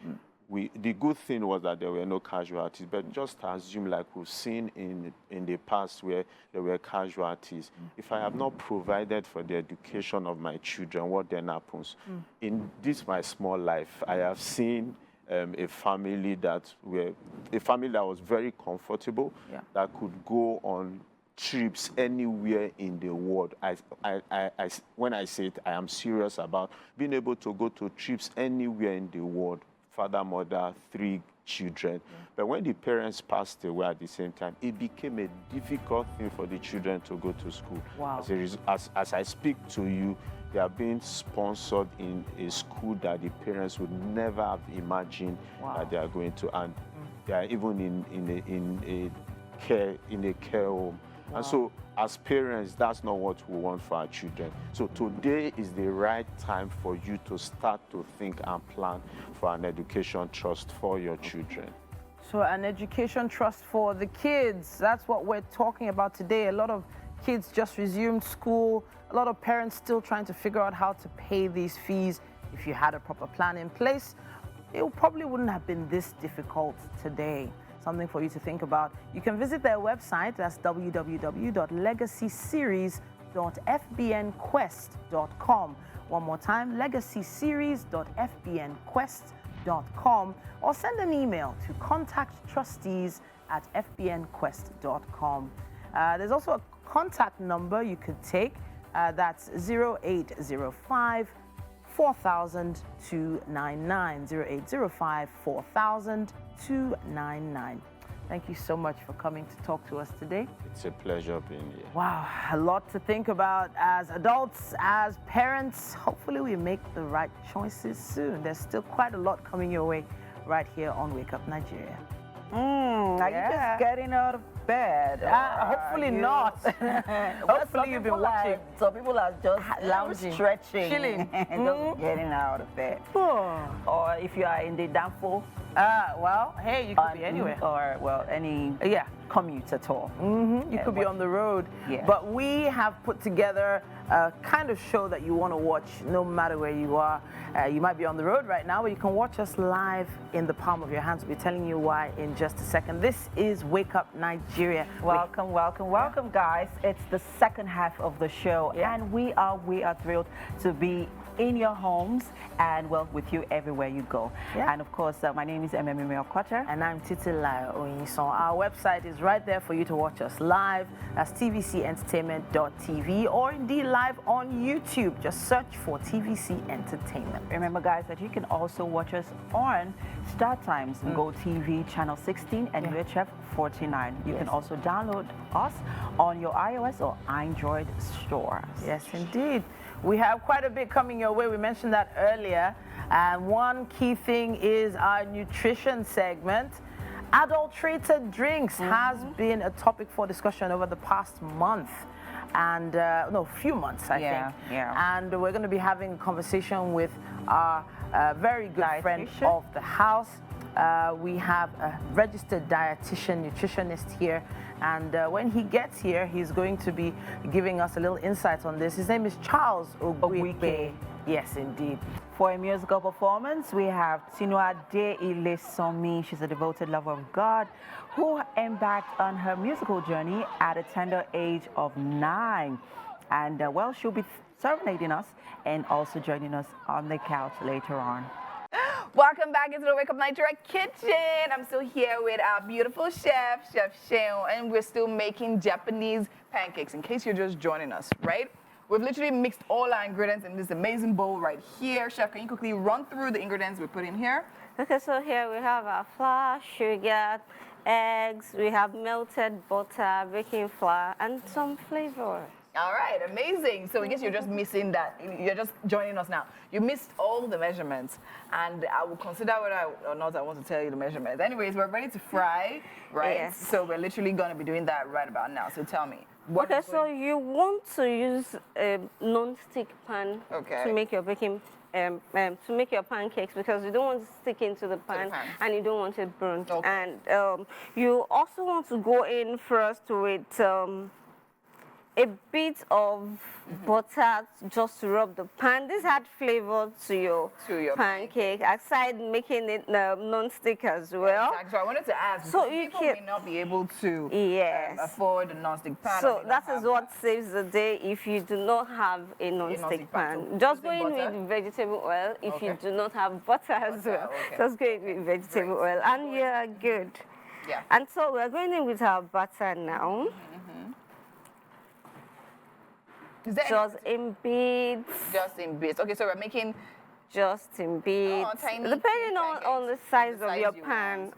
The good thing was that there were no casualties, but just assume, like we've seen in the past where there were casualties, if I have not provided for the education of my children, what then happens? In this my small life, I have seen a family that was very comfortable, that could go on trips anywhere in the world. When I say it, I am serious about being able to go to trips anywhere in the world. Father, mother, 3 children. But when the parents passed away at the same time, it became a difficult thing for the children to go to school. As I speak to you, they are being sponsored in a school that the parents would never have imagined that they are going to, and they are even in a care home. And so as parents, that's not what we want for our children. So today is the right time for you to start to think and plan for an education trust for your children. So an education trust for the kids, that's what we're talking about today. A lot of kids just resumed school. A lot of parents still trying to figure out how to pay these fees. If you had a proper plan in place, it probably wouldn't have been this difficult today. Something for you to think about. You can visit their website. That's www.legacyseries.fbnquest.com. One more time, legacyseries.fbnquest.com, or send an email to contacttrustees@fbnquest.com. There's also a contact number you could take. That's 0805 4000 299, 0805 4000 299. Thank you so much for coming to talk to us today. It's a pleasure being here. Wow, a lot to think about as adults, as parents. Hopefully we make the right choices soon. There's still quite a lot coming your way right here on Wake Up Nigeria. Are you just getting out of bed? Hopefully not. Hopefully you've been watching. Some people are just lounging, stretching, chilling, and just getting out of bed. Or if you are in the Danfo, well, hey, you could be anywhere. Or, well, any commute at all. You could be on the road. But we have put together a kind of show that you want to watch no matter where you are. You might be on the road right now, but you can watch us live in the palm of your hands. We'll be telling you why in just a second. This is Wake Up Nigeria. Welcome, welcome, welcome, guys. It's the second half of the show, and we are thrilled to be in your homes and, well, with you everywhere you go. And of course, my name is Ememime Okocha. And I'm Titilayo Oyinson. Our website is right there for you to watch us live. That's tvcentertainment.tv, or indeed live on YouTube. Just search for TVC Entertainment. Remember, guys, that you can also watch us on Star Times, Go TV channel 16 and UHF 49. You can also download us on your iOS or Android stores. Yes, indeed. We have quite a bit coming your way. We mentioned that earlier. And one key thing is our nutrition segment. Adulterated drinks has been a topic for discussion over the past month. And, no, few months, I think. And we're going to be having a conversation with our very good friend of the house, We have a registered dietitian, nutritionist here, and when he gets here, he's going to be giving us a little insight on this. His name is Charles Ogwike. Yes, indeed. For a musical performance, we have Tinuade Ilesomi. She's a devoted lover of God who embarked on her musical journey at a tender age of 9. And, well, she'll be serenading us and also joining us on the couch later on. Welcome back into the Wake Up Nigeria kitchen. I'm still here with our beautiful chef, Chef Seun, and we're still making Japanese pancakes, in case you're just joining us, right? We've literally mixed all our ingredients in this amazing bowl right here. Chef, can you quickly run through the ingredients we put in here? Okay, so here we have our flour, sugar, eggs, we have melted butter, baking flour, and some flavor. All right, amazing. So I guess you're just missing that. You're just joining us now. You missed all the measurements, and I will consider whether or not I want to tell you the measurements. Anyways, we're ready to fry, right? Yes. So we're literally going to be doing that right about now. So tell me. Okay, so you want to use a non-stick pan to make your baking, to make your pancakes, because you don't want to stick into the pan, and you don't want it burnt. Okay. And you also want to go in first with a bit of butter just to rub the pan. This adds flavor to your pancake, aside making it non-stick as well. Exactly. So I wanted to ask, so people may not be able to afford a non-stick pan. So that is what saves the day if you do not have a non-stick pan. So just go in with vegetable oil if you do not have butter as well. Just go in with vegetable oil and you are good. Yeah. And so we're going in with our butter now. Just in bits. Just in bits. Okay, so we're making just in bits. Depending on the size of your pan,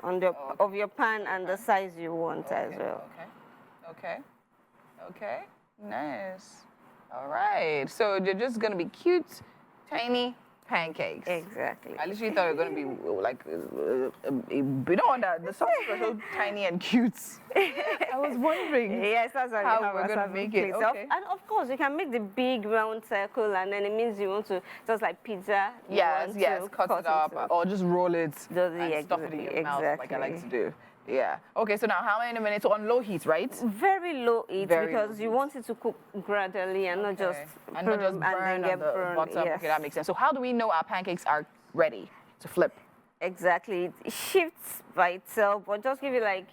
of your pan and the size you want as well. Okay. Nice. All right. So they're just gonna be cute, tiny pancakes. Exactly. I literally thought it was going to be like, you know, the sauces were so tiny and cute. I was wondering. Yes, that's how we're going to make it. Okay. And of course, you can make the big round circle, and then it means you want to, just like pizza. Yes, cut it up, or just roll it and stuff it in your mouth, like I like to do. Yeah. Okay, so now how many minutes on low heat, right? Very low heat, because you want it to cook gradually and not just burn on the bottom. Yes. Okay, that makes sense. So how do we know our pancakes are ready to flip? Exactly. It shifts by itself, but just give it like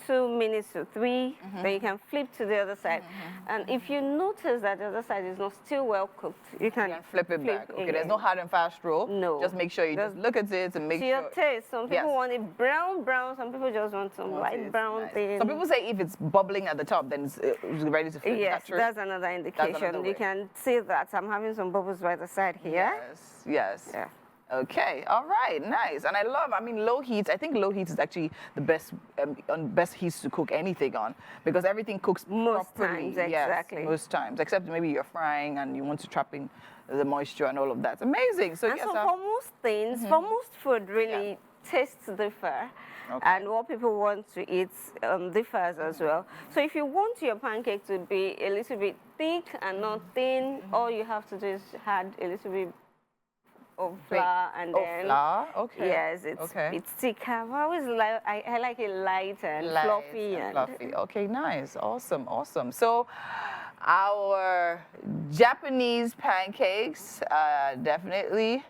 2 minutes to 3, then you can flip to the other side. And if you notice that the other side is not still well cooked, you can flip it back. Okay, there's no hard and fast rule. No. Just make sure you just look at it and make sure. To your taste. Some people want it brown, some people just want some light brown thing. Some people say if it's bubbling at the top, then it's ready to flip. Yes, that's another indication. That's another you can see that I'm having some bubbles by the side here. Yes. Yeah. Okay, all right, nice. And I mean, low heat, I think low heat is actually the best heat to cook anything on, because everything cooks most properly. Times, exactly. Yes, most times, except maybe you're frying and you want to trap in the moisture and all of that. It's amazing. So, so for most things, for most food, really, tastes differ. Okay. And what people want to eat differs as well. So if you want your pancake to be a little bit thick and not thin, all you have to do is add a little bit of flour, and then flour. Okay. Yes, it's thicker. I like it light and fluffy. Okay, nice, awesome. So our Japanese pancakes definitely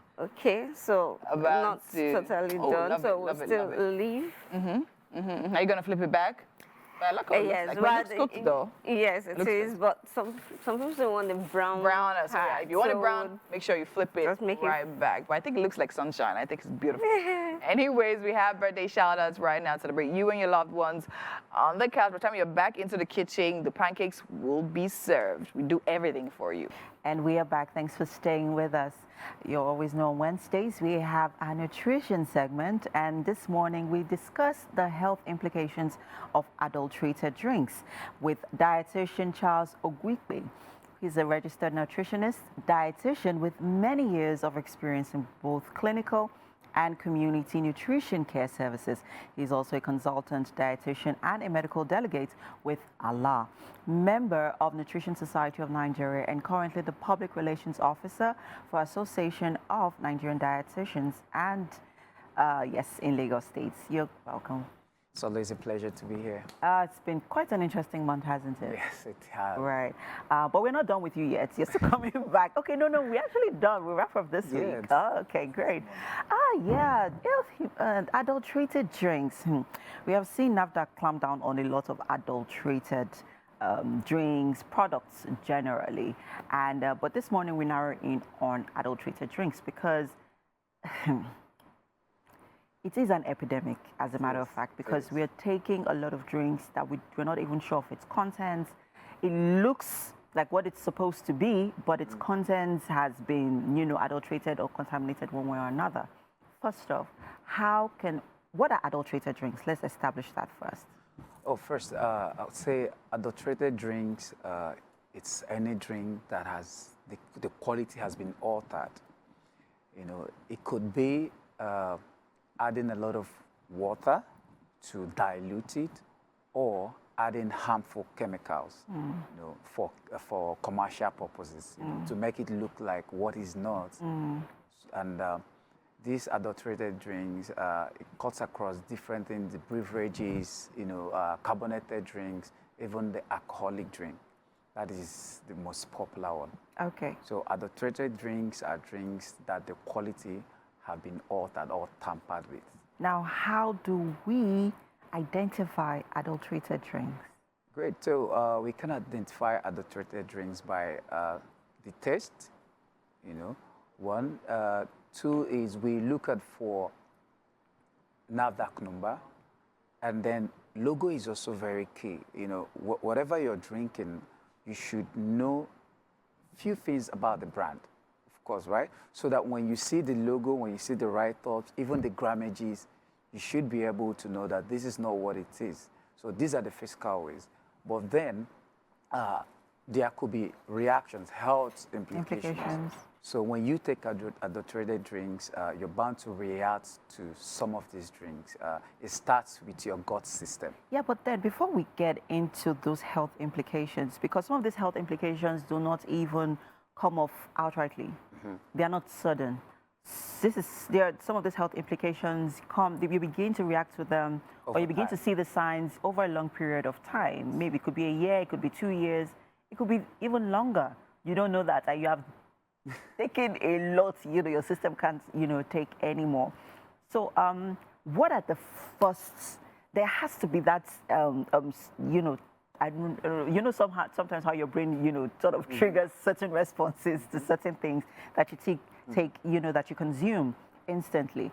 so not totally done. So we'll still leave. Are you gonna flip it back? Yes, it looks cooked though. Yes, it is, but some people still want the brown. So if you want it brown, make sure you flip it right back. But I think it looks like sunshine. I think it's beautiful. Anyways, we have birthday shout-outs right now to celebrate you and your loved ones on the couch. By the time you're back into the kitchen, the pancakes will be served. We do everything for you. And we are back. Thanks for staying with us. You always know on Wednesdays we have our nutrition segment, and this morning we discussed the health implications of adulterated drinks with dietitian Charles Ogwike. He's a registered nutritionist, dietitian with many years of experience in both clinical and community nutrition care services. He's also a consultant dietitian and a medical delegate with Allah, member of Nutrition Society of Nigeria, and currently the public relations officer for Association of Nigerian Dietitians and yes, in Lagos State. You're welcome. It's always a pleasure to be here. It's been quite an interesting month, hasn't it? Yes, it has. Right. But we're not done with you yet. You're still coming back. Okay, no, we're actually done. We wrap up this week. Oh, okay, great. Yeah, adulterated drinks. We have seen NAFDAC clamp down on a lot of adulterated drinks, products generally. And but this morning we narrow in on adulterated drinks because it is an epidemic, as a matter of fact, because we're taking a lot of drinks that we're not even sure of its contents. It looks like what it's supposed to be, but its contents has been, adulterated or contaminated one way or another. First off, what are adulterated drinks? Let's establish that first. Oh, first, I would say adulterated drinks, it's any drink that has, the quality has been altered. It could be adding a lot of water to dilute it, or adding harmful chemicals, for commercial purposes, to make it look like what is not. And these adulterated drinks, it cuts across different things: the beverages, carbonated drinks, even the alcoholic drink. That is the most popular one. Okay. So adulterated drinks are drinks that the quality have been altered or tampered with. Now, how do we identify adulterated drinks? Great. So we can identify adulterated drinks by the taste, one. Two is we look at for NAFDAC number, and then logo is also very key. Whatever you're drinking, you should know few things about the brand, of course, right? So that when you see the logo, when you see the write-ups, even the grammages, you should be able to know that this is not what it is. So these are the physical ways. But then there could be reactions, health implications. So when you take adulterated drinks, you're bound to react to some of these drinks. It starts with your gut system. Yeah, but then before we get into those health implications, because some of these health implications do not even come off outrightly. They are not sudden. Some of these health implications you begin to react to them, or you begin to see the signs over a long period of time. Maybe it could be a year, it could be 2 years, it could be even longer. You don't know that, and you have taken a lot, your system can't, take anymore. So what are the first, there has to be that, I don't, sometimes how your brain, sort of triggers certain responses to certain things that you take, that you consume instantly.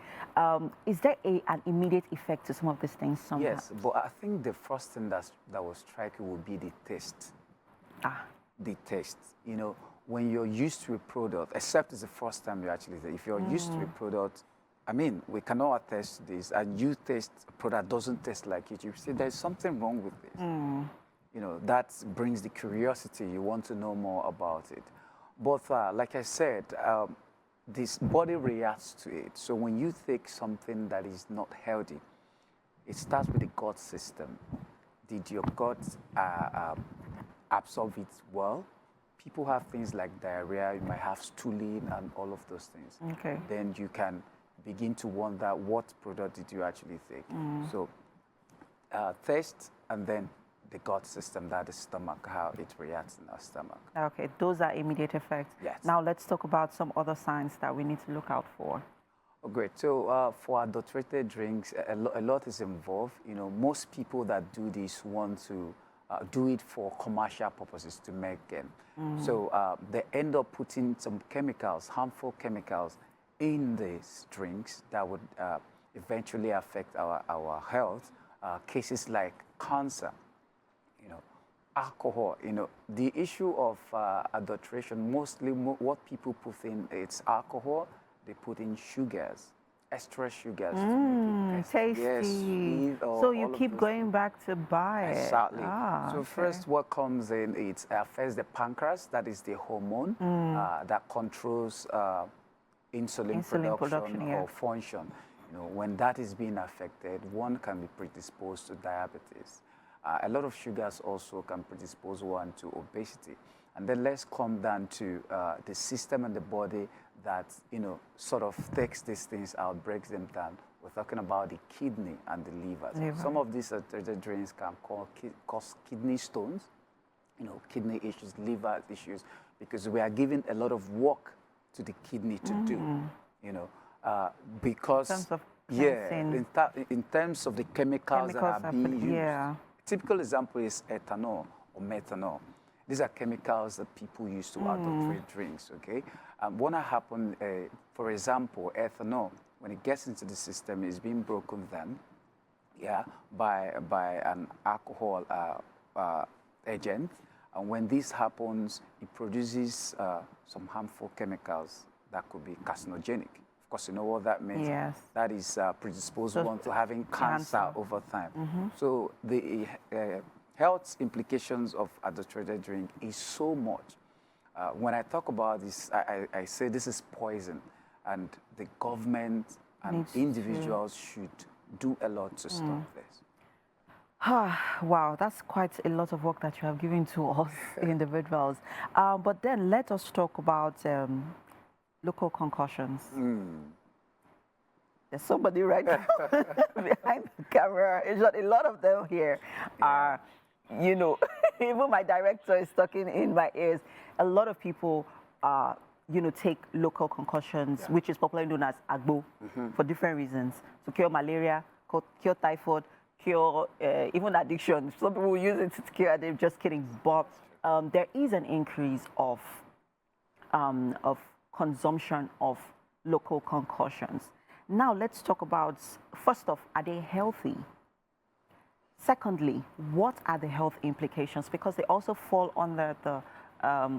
Is there an immediate effect to some of these things somehow? Yes, but I think the first thing that was striking would be the taste. The taste, when you're used to a product, except it's the first time you actually taste. If you're used to a product, we cannot attest to this, and you taste a product doesn't taste like it, you say there's something wrong with this. That brings the curiosity. You want to know more about it. But like I said, this body reacts to it. So when you take something that is not healthy, it starts with the gut system. Did your gut absorb it well? People have things like diarrhea, you might have stooling and all of those things. Okay. Then you can begin to wonder what product did you actually take. So taste, and then the gut system, that is stomach, how it reacts in our stomach. Okay, those are immediate effects. Yes. Now let's talk about some other signs that we need to look out for. Oh, great. So for adulterated drinks, a lot is involved. Most people that do this want to do it for commercial purposes to make them. So they end up putting some chemicals, harmful chemicals, in these drinks that would eventually affect our health. Cases like cancer, alcohol. The issue of adulteration, mostly what people put in, it's alcohol. They put in sugars, extra sugars. Tasty. Yes, so you keep going back to buy it. Exactly. So first, what comes in, it affects the pancreas. That is the hormone that controls insulin production or function. When that is being affected, one can be predisposed to diabetes. A lot of sugars also can predispose one to obesity. And then let's come down to the system and the body that, sort of takes these things out, breaks them down. we're talking about the kidney and the liver. Some of these adulterated drinks can cause kidney stones, kidney issues, liver issues, because we are giving a lot of work to the kidney to do, because in terms of in terms of the chemicals that are being used. Typical example is ethanol or methanol. These are chemicals that people use to adulterate drinks, okay? What happened, for example, ethanol, when it gets into the system, is being broken then, by an alcohol agent. And when this happens, it produces some harmful chemicals that could be carcinogenic. Of course, you know what that means? Yes. That is predisposed one to having cancer over time. So the health implications of adulterated drink is so much. When I talk about this, I say this is poison, and the government and individuals should do a lot to stop this. Wow, that's quite a lot of work that you have given to us individuals. But then let us talk about local concussions. There's somebody right now behind the camera. A lot of them here are, even my director is talking in my ears. A lot of people, take local concussions, which is popularly known as agbo, for different reasons. To cure malaria, cure typhoid, cure even addiction. Some people use it to cure. They're just kidding. But there is an increase of consumption of local concussions. Now let's talk about, first off, are they healthy? Secondly, what are the health implications? Because they also fall under the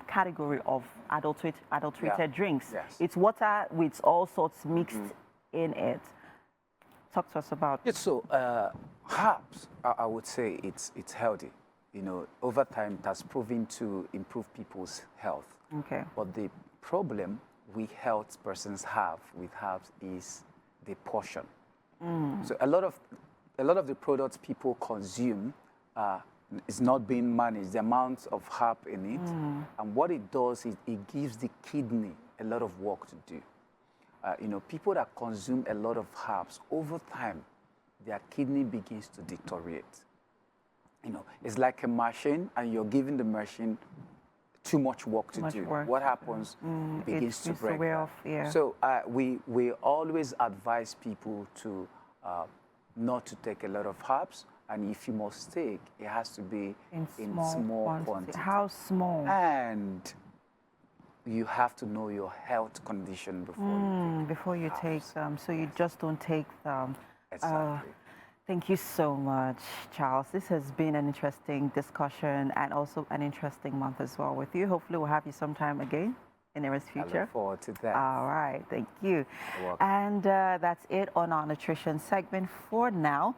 category of adulterated drinks. Yes. It's water with all sorts mixed in it. Talk to us about. Yeah, so herbs, I would say it's healthy. Over time, it has proven to improve people's health. Okay. But the problem we health persons have with herbs is the portion. So a lot of the products people consume is not being managed, the amount of herb in it. And what it does is it gives the kidney a lot of work to do. People that consume a lot of herbs, over time, their kidney begins to deteriorate. It's like a machine, and you're giving the machine too much work to do. What happens? It begins to break down. So we always advise people to not to take a lot of herbs, and if you must take, it has to be in small quantity. How small? And you have to know your health condition before you take them. So you just don't take them. Exactly. Thank you so much, Charles. This has been an interesting discussion and also an interesting month as well with you. Hopefully we'll have you sometime again in the near future. I look forward to that. All right, thank you. You're welcome. And that's it on our nutrition segment for now.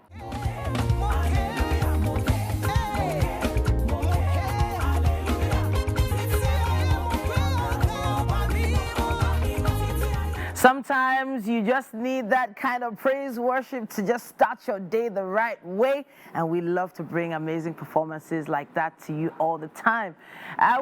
Sometimes you just need that kind of praise worship to just start your day the right way. And we love to bring amazing performances like that to you all the time.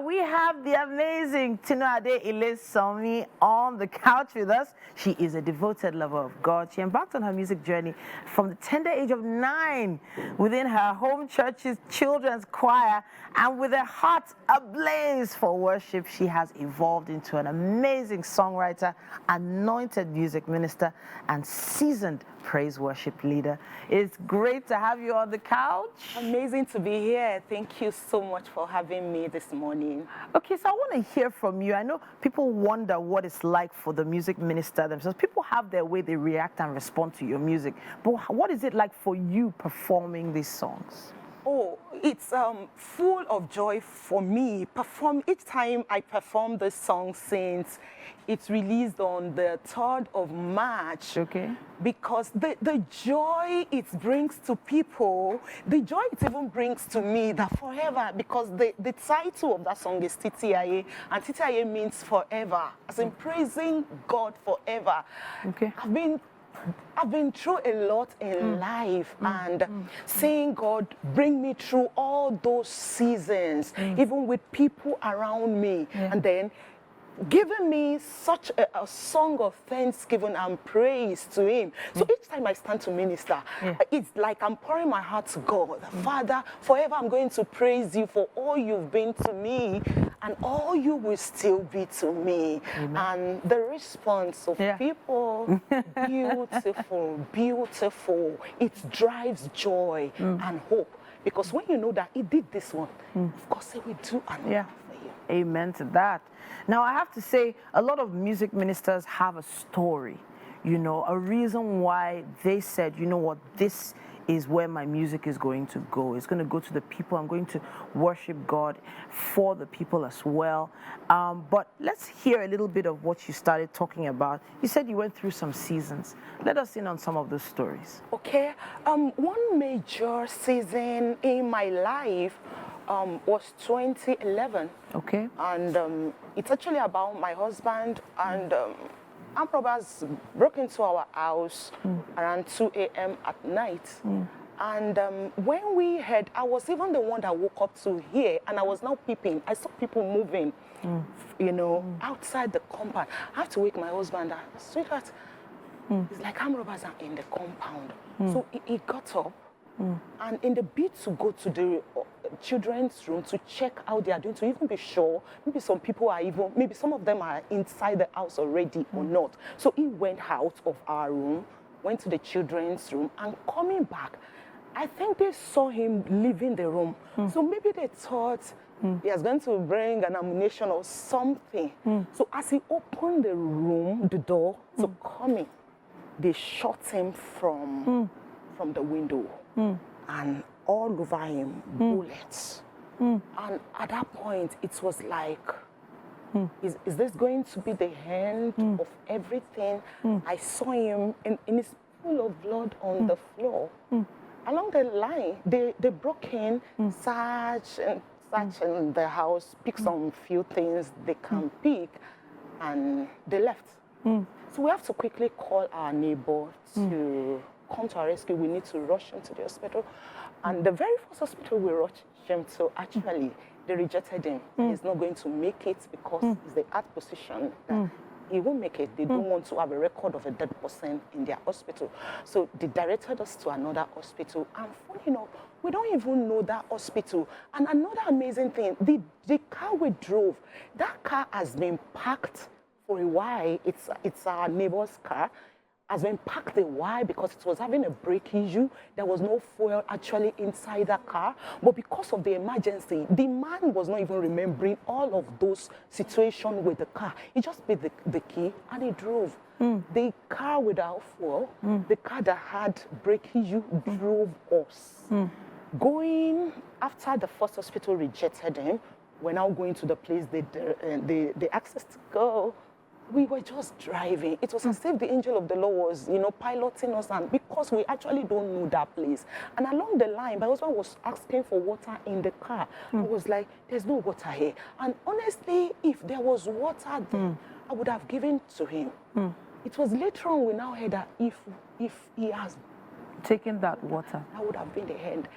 We have the amazing Tinuade Ilesomi on the couch with us. She is a devoted lover of God. She embarked on her music journey from the tender age of 9 within her home church's children's choir. And with her heart ablaze for worship, she has evolved into an amazing songwriter, anointed music minister, and seasoned praise worship leader. It's great to have you on the couch. Amazing to be here. Thank you so much for having me this morning. Okay, so I want to hear from you. I know people wonder what it's like for the music minister themselves. People have their way they react and respond to your music. But what is it like for you performing these songs? Oh, it's full of joy for me. Each time I perform this song since it's released on the 3rd of March. Okay. Because the joy it brings to people, the joy it even brings to me, that forever, because the title of that song is TTIA, and TTIA means forever, as in praising God forever. Okay. I've been through a lot in life, and seeing God bring me through all those seasons, even with people around me. And then giving me such a song of thanksgiving and praise to him. So each time I stand to minister, it's like I'm pouring my heart to God. Father, forever I'm going to praise you for all you've been to me and all you will still be to me. And the response of people, beautiful, beautiful. It drives joy and hope. Because when you know that he did this one, of course he will do another for you. Amen to that. Now, I have to say, a lot of music ministers have a story, you know, a reason why they said, you know what, this is where my music is going to go. It's going to go to the people. I'm going to worship God for the people as well. But let's hear a little bit of what you started talking about. You said you went through some seasons. Let us in on some of those stories. Okay. One major season in my life was 2011. Okay. And it's actually about my husband and armed robbers broke into our house around 2 a.m. at night. And when we heard, I was even the one that woke up to hear, and I was now peeping. I saw people moving, you know, outside the compound. I have to wake my husband up. Sweetheart, it's like armed robbers are in the compound. So he got up, and in the bid to go to the children's room to check how they are doing, to even be sure, maybe some people are even, maybe some of them are inside the house already or not. So he went out of our room, went to the children's room, and coming back, I think they saw him leaving the room. So maybe they thought he was going to bring an ammunition or something. So as he opened the room, the door to come in, they shot him from the window. And all over him, bullets. And at that point, it was like, is this going to be the end of everything? I saw him in his pool of blood on the floor. Along the line, they broke in, search in the house, pick some few things they can pick, and they left. So we have to quickly call our neighbor to come to our rescue. We need to rush him to the hospital. And the very first hospital we rushed him to, actually, they rejected him. He's not going to make it because it's the heart position that he won't make it. They don't want to have a record of a dead person in their hospital. So they directed us to another hospital. And funny enough, we don't even know that hospital. And another amazing thing, the car we drove, that car has been parked for a while. It's our neighbor's car. Has been parked a while because it was having a brake issue. There was no fuel actually inside the car. But because of the emergency, the man was not even remembering all of those situations with the car. He just paid the key and he drove. The car without fuel, the car that had brake issue drove us. Going after the first hospital rejected him, we're now going to the place they asked us to go. We were just driving. It was as if the angel of the Lord was, you know, piloting us, and because we actually don't know that place. And along the line, my husband was asking for water in the car. I was like, there's no water here. And honestly, if there was water there, I would have given to him. It was later on we now heard that if he has taken that water, that would have been the end.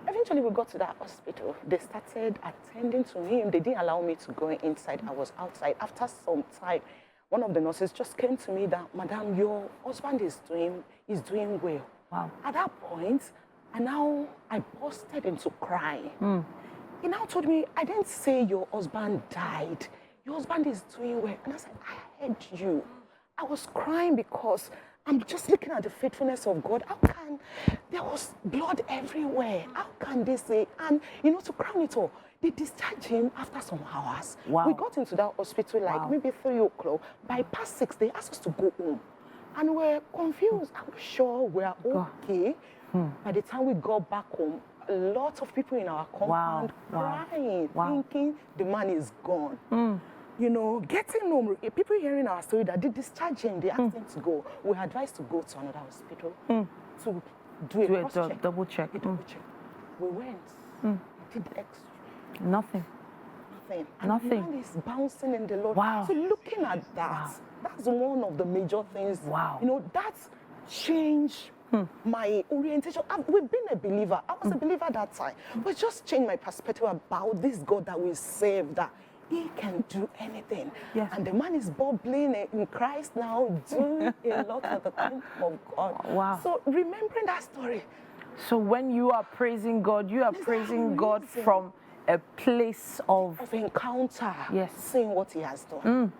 Eventually, we got to that hospital. They started attending to him. They didn't allow me to go inside. I was outside. After some time, one of the nurses just came to me that, Madam, your husband is doing well. Wow. At that point, I busted into crying. He now told me, I didn't say your husband died. Your husband is doing well. And I said, I heard you. I was crying because I'm just looking at the faithfulness of God. How can, there was blood everywhere. How can they say, and you know, to crown it all, they discharged him after some hours. Wow. We got into that hospital like maybe 3 o'clock. By past 6, they asked us to go home. And we're confused. Are we sure we're okay? By the time we got back home, a lot of people in our compound crying, thinking the man is gone. You know, getting home, people hearing our story that they discharged him, they asked him to go. We were advised to go to another hospital to do a cross-check. Double check. We went. Did X-ray. Nothing. And Nothing. the man is bouncing in the Lord. Wow. So looking at that, that's one of the major things. Wow. You know, that's changed my orientation. We've been a believer. I was a believer at that time. But just changed my perspective about this God that we serve, that he can do anything. Yes. And the man is bubbling in Christ now, doing a lot of the kingdom of God. Wow. So remembering that story. So when you are praising God, you are praising God from a place of encounter. Yes. Seeing what he has done.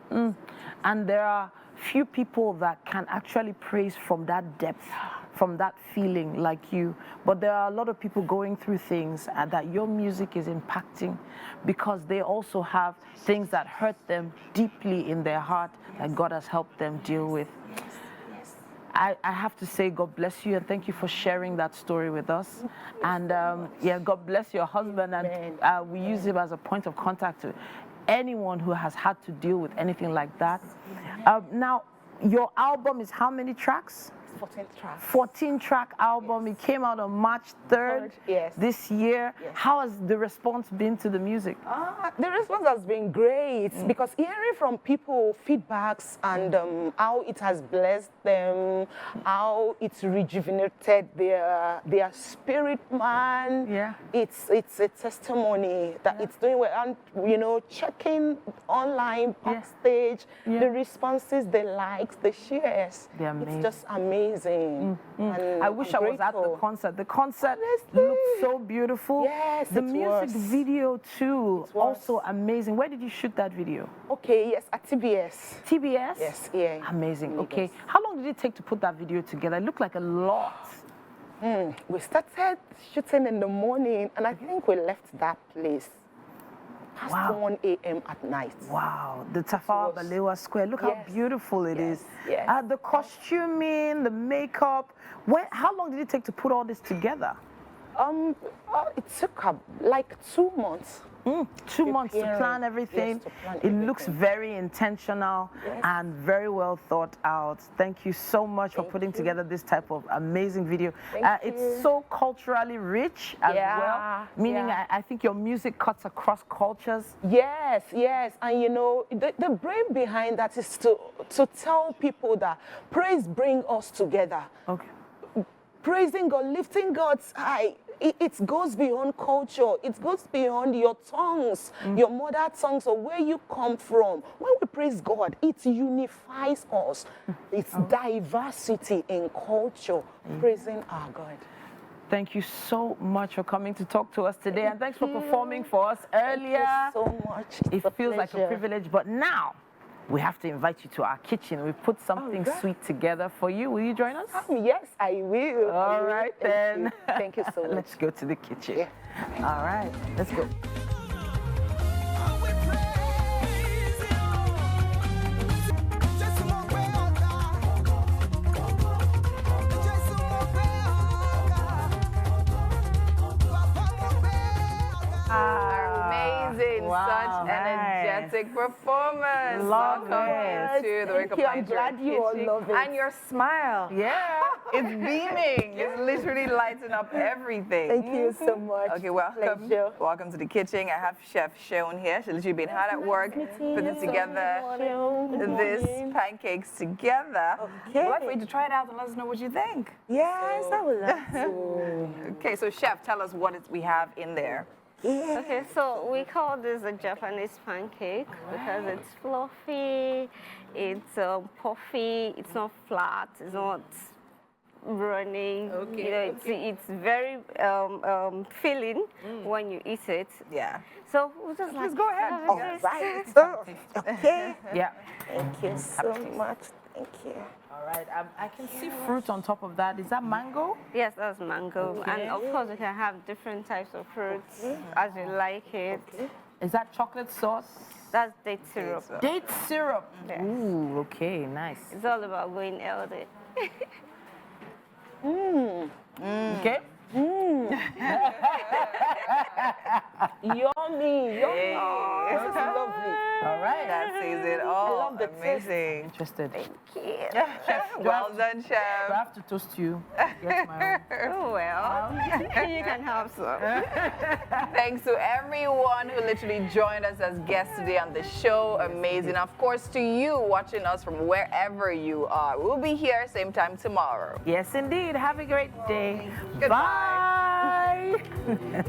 And there are few people that can actually praise from that depth, from that feeling like you. But there are a lot of people going through things that your music is impacting because they also have things that hurt them deeply in their heart that God has helped them deal with. I have to say God bless you and thank you for sharing that story with us. And yeah, God bless your husband, and we use him as a point of contact to anyone who has had to deal with anything like that. Now, your album is how many tracks? 14 tracks. 14-track album. It came out on March 3rd this year. Yes. How has the response been to the music? The response has been great because hearing from people feedbacks and how it has blessed them, how it's rejuvenated their spirit, man. Yeah. It's a testimony that it's doing well. And you know, checking online backstage, the responses, the likes, the shares. They're amazing. It's just amazing. And I wish I was at the concert. The concert looked so beautiful. Yes, the music video too, also amazing. Where did you shoot that video? Okay, yes, at TBS. TBS? Yes, yeah. Amazing. Okay. How long did it take to put that video together? It looked like a lot. We started shooting in the morning, and I think we left that place past 1 a.m. at night. Wow, the Tafawa Balewa Square. Look how beautiful it is. Yes. The costuming, the makeup. How long did it take to put all this together? It took like 2 months. 2 months to plan everything. Yes, to plan it looks very intentional and very well thought out. Thank you so much for putting together this type of amazing video. It's so culturally rich as well, meaning I think your music cuts across cultures. Yes, yes. And you know, the brain behind that is to tell people that praise brings us together. Okay. Praising God, lifting God's high. It goes beyond culture. It goes beyond your tongues, your mother tongues, or where you come from. When we praise God, it unifies us. It's diversity in culture, praising our God. Thank you so much for coming to talk to us today, and thanks for performing for us earlier. Thank you so much. It feels like a privilege, but now we have to invite you to our kitchen. We've put something sweet together for you. Will you join us? Yes, I will. All right, then. Thank you so much. Let's go to the kitchen. All right, let's go. Amazing, such energetic performance. Welcome to the Wake Up Nigeria. I'm glad you all love it. And your smile. Yeah. It's beaming. It's literally lighting up everything. Thank you so much. Okay, welcome. Pleasure. Welcome to the kitchen. I have Chef Seun here. She's literally been hard at work putting together this pancakes together. Okay. I'd like for you to try it out and let us know what you think. Yes, I would love to. Okay, so Chef, tell us what we have in there. Okay, so we call this a Japanese pancake because it's fluffy, it's puffy, it's not flat, it's not runny. Okay. You know, it's very filling when you eat it. Yeah. So we'll just Please go ahead. All right. Okay. Yeah. Thank you so much. Thank you. All right. I can see fruit on top of that. Is that mango? Yes, that's mango. Okay. And of course, you can have different types of fruits as you like it. Is that chocolate sauce? That's date syrup. Date syrup. Yes. Ooh, okay, nice. It's all about going healthy. Okay. Yummy, yummy. This is lovely. All right. That says it all. I love the amazing. Interested. Thank you. Well done, Do I Chef. have to toast you? Yes, my own. Oh, well, you can have some. Thanks to everyone who literally joined us as guests today on the show. Amazing. Of course, to you watching us from wherever you are. We'll be here same time tomorrow. Yes, indeed. Have a great day. Goodbye. Bye.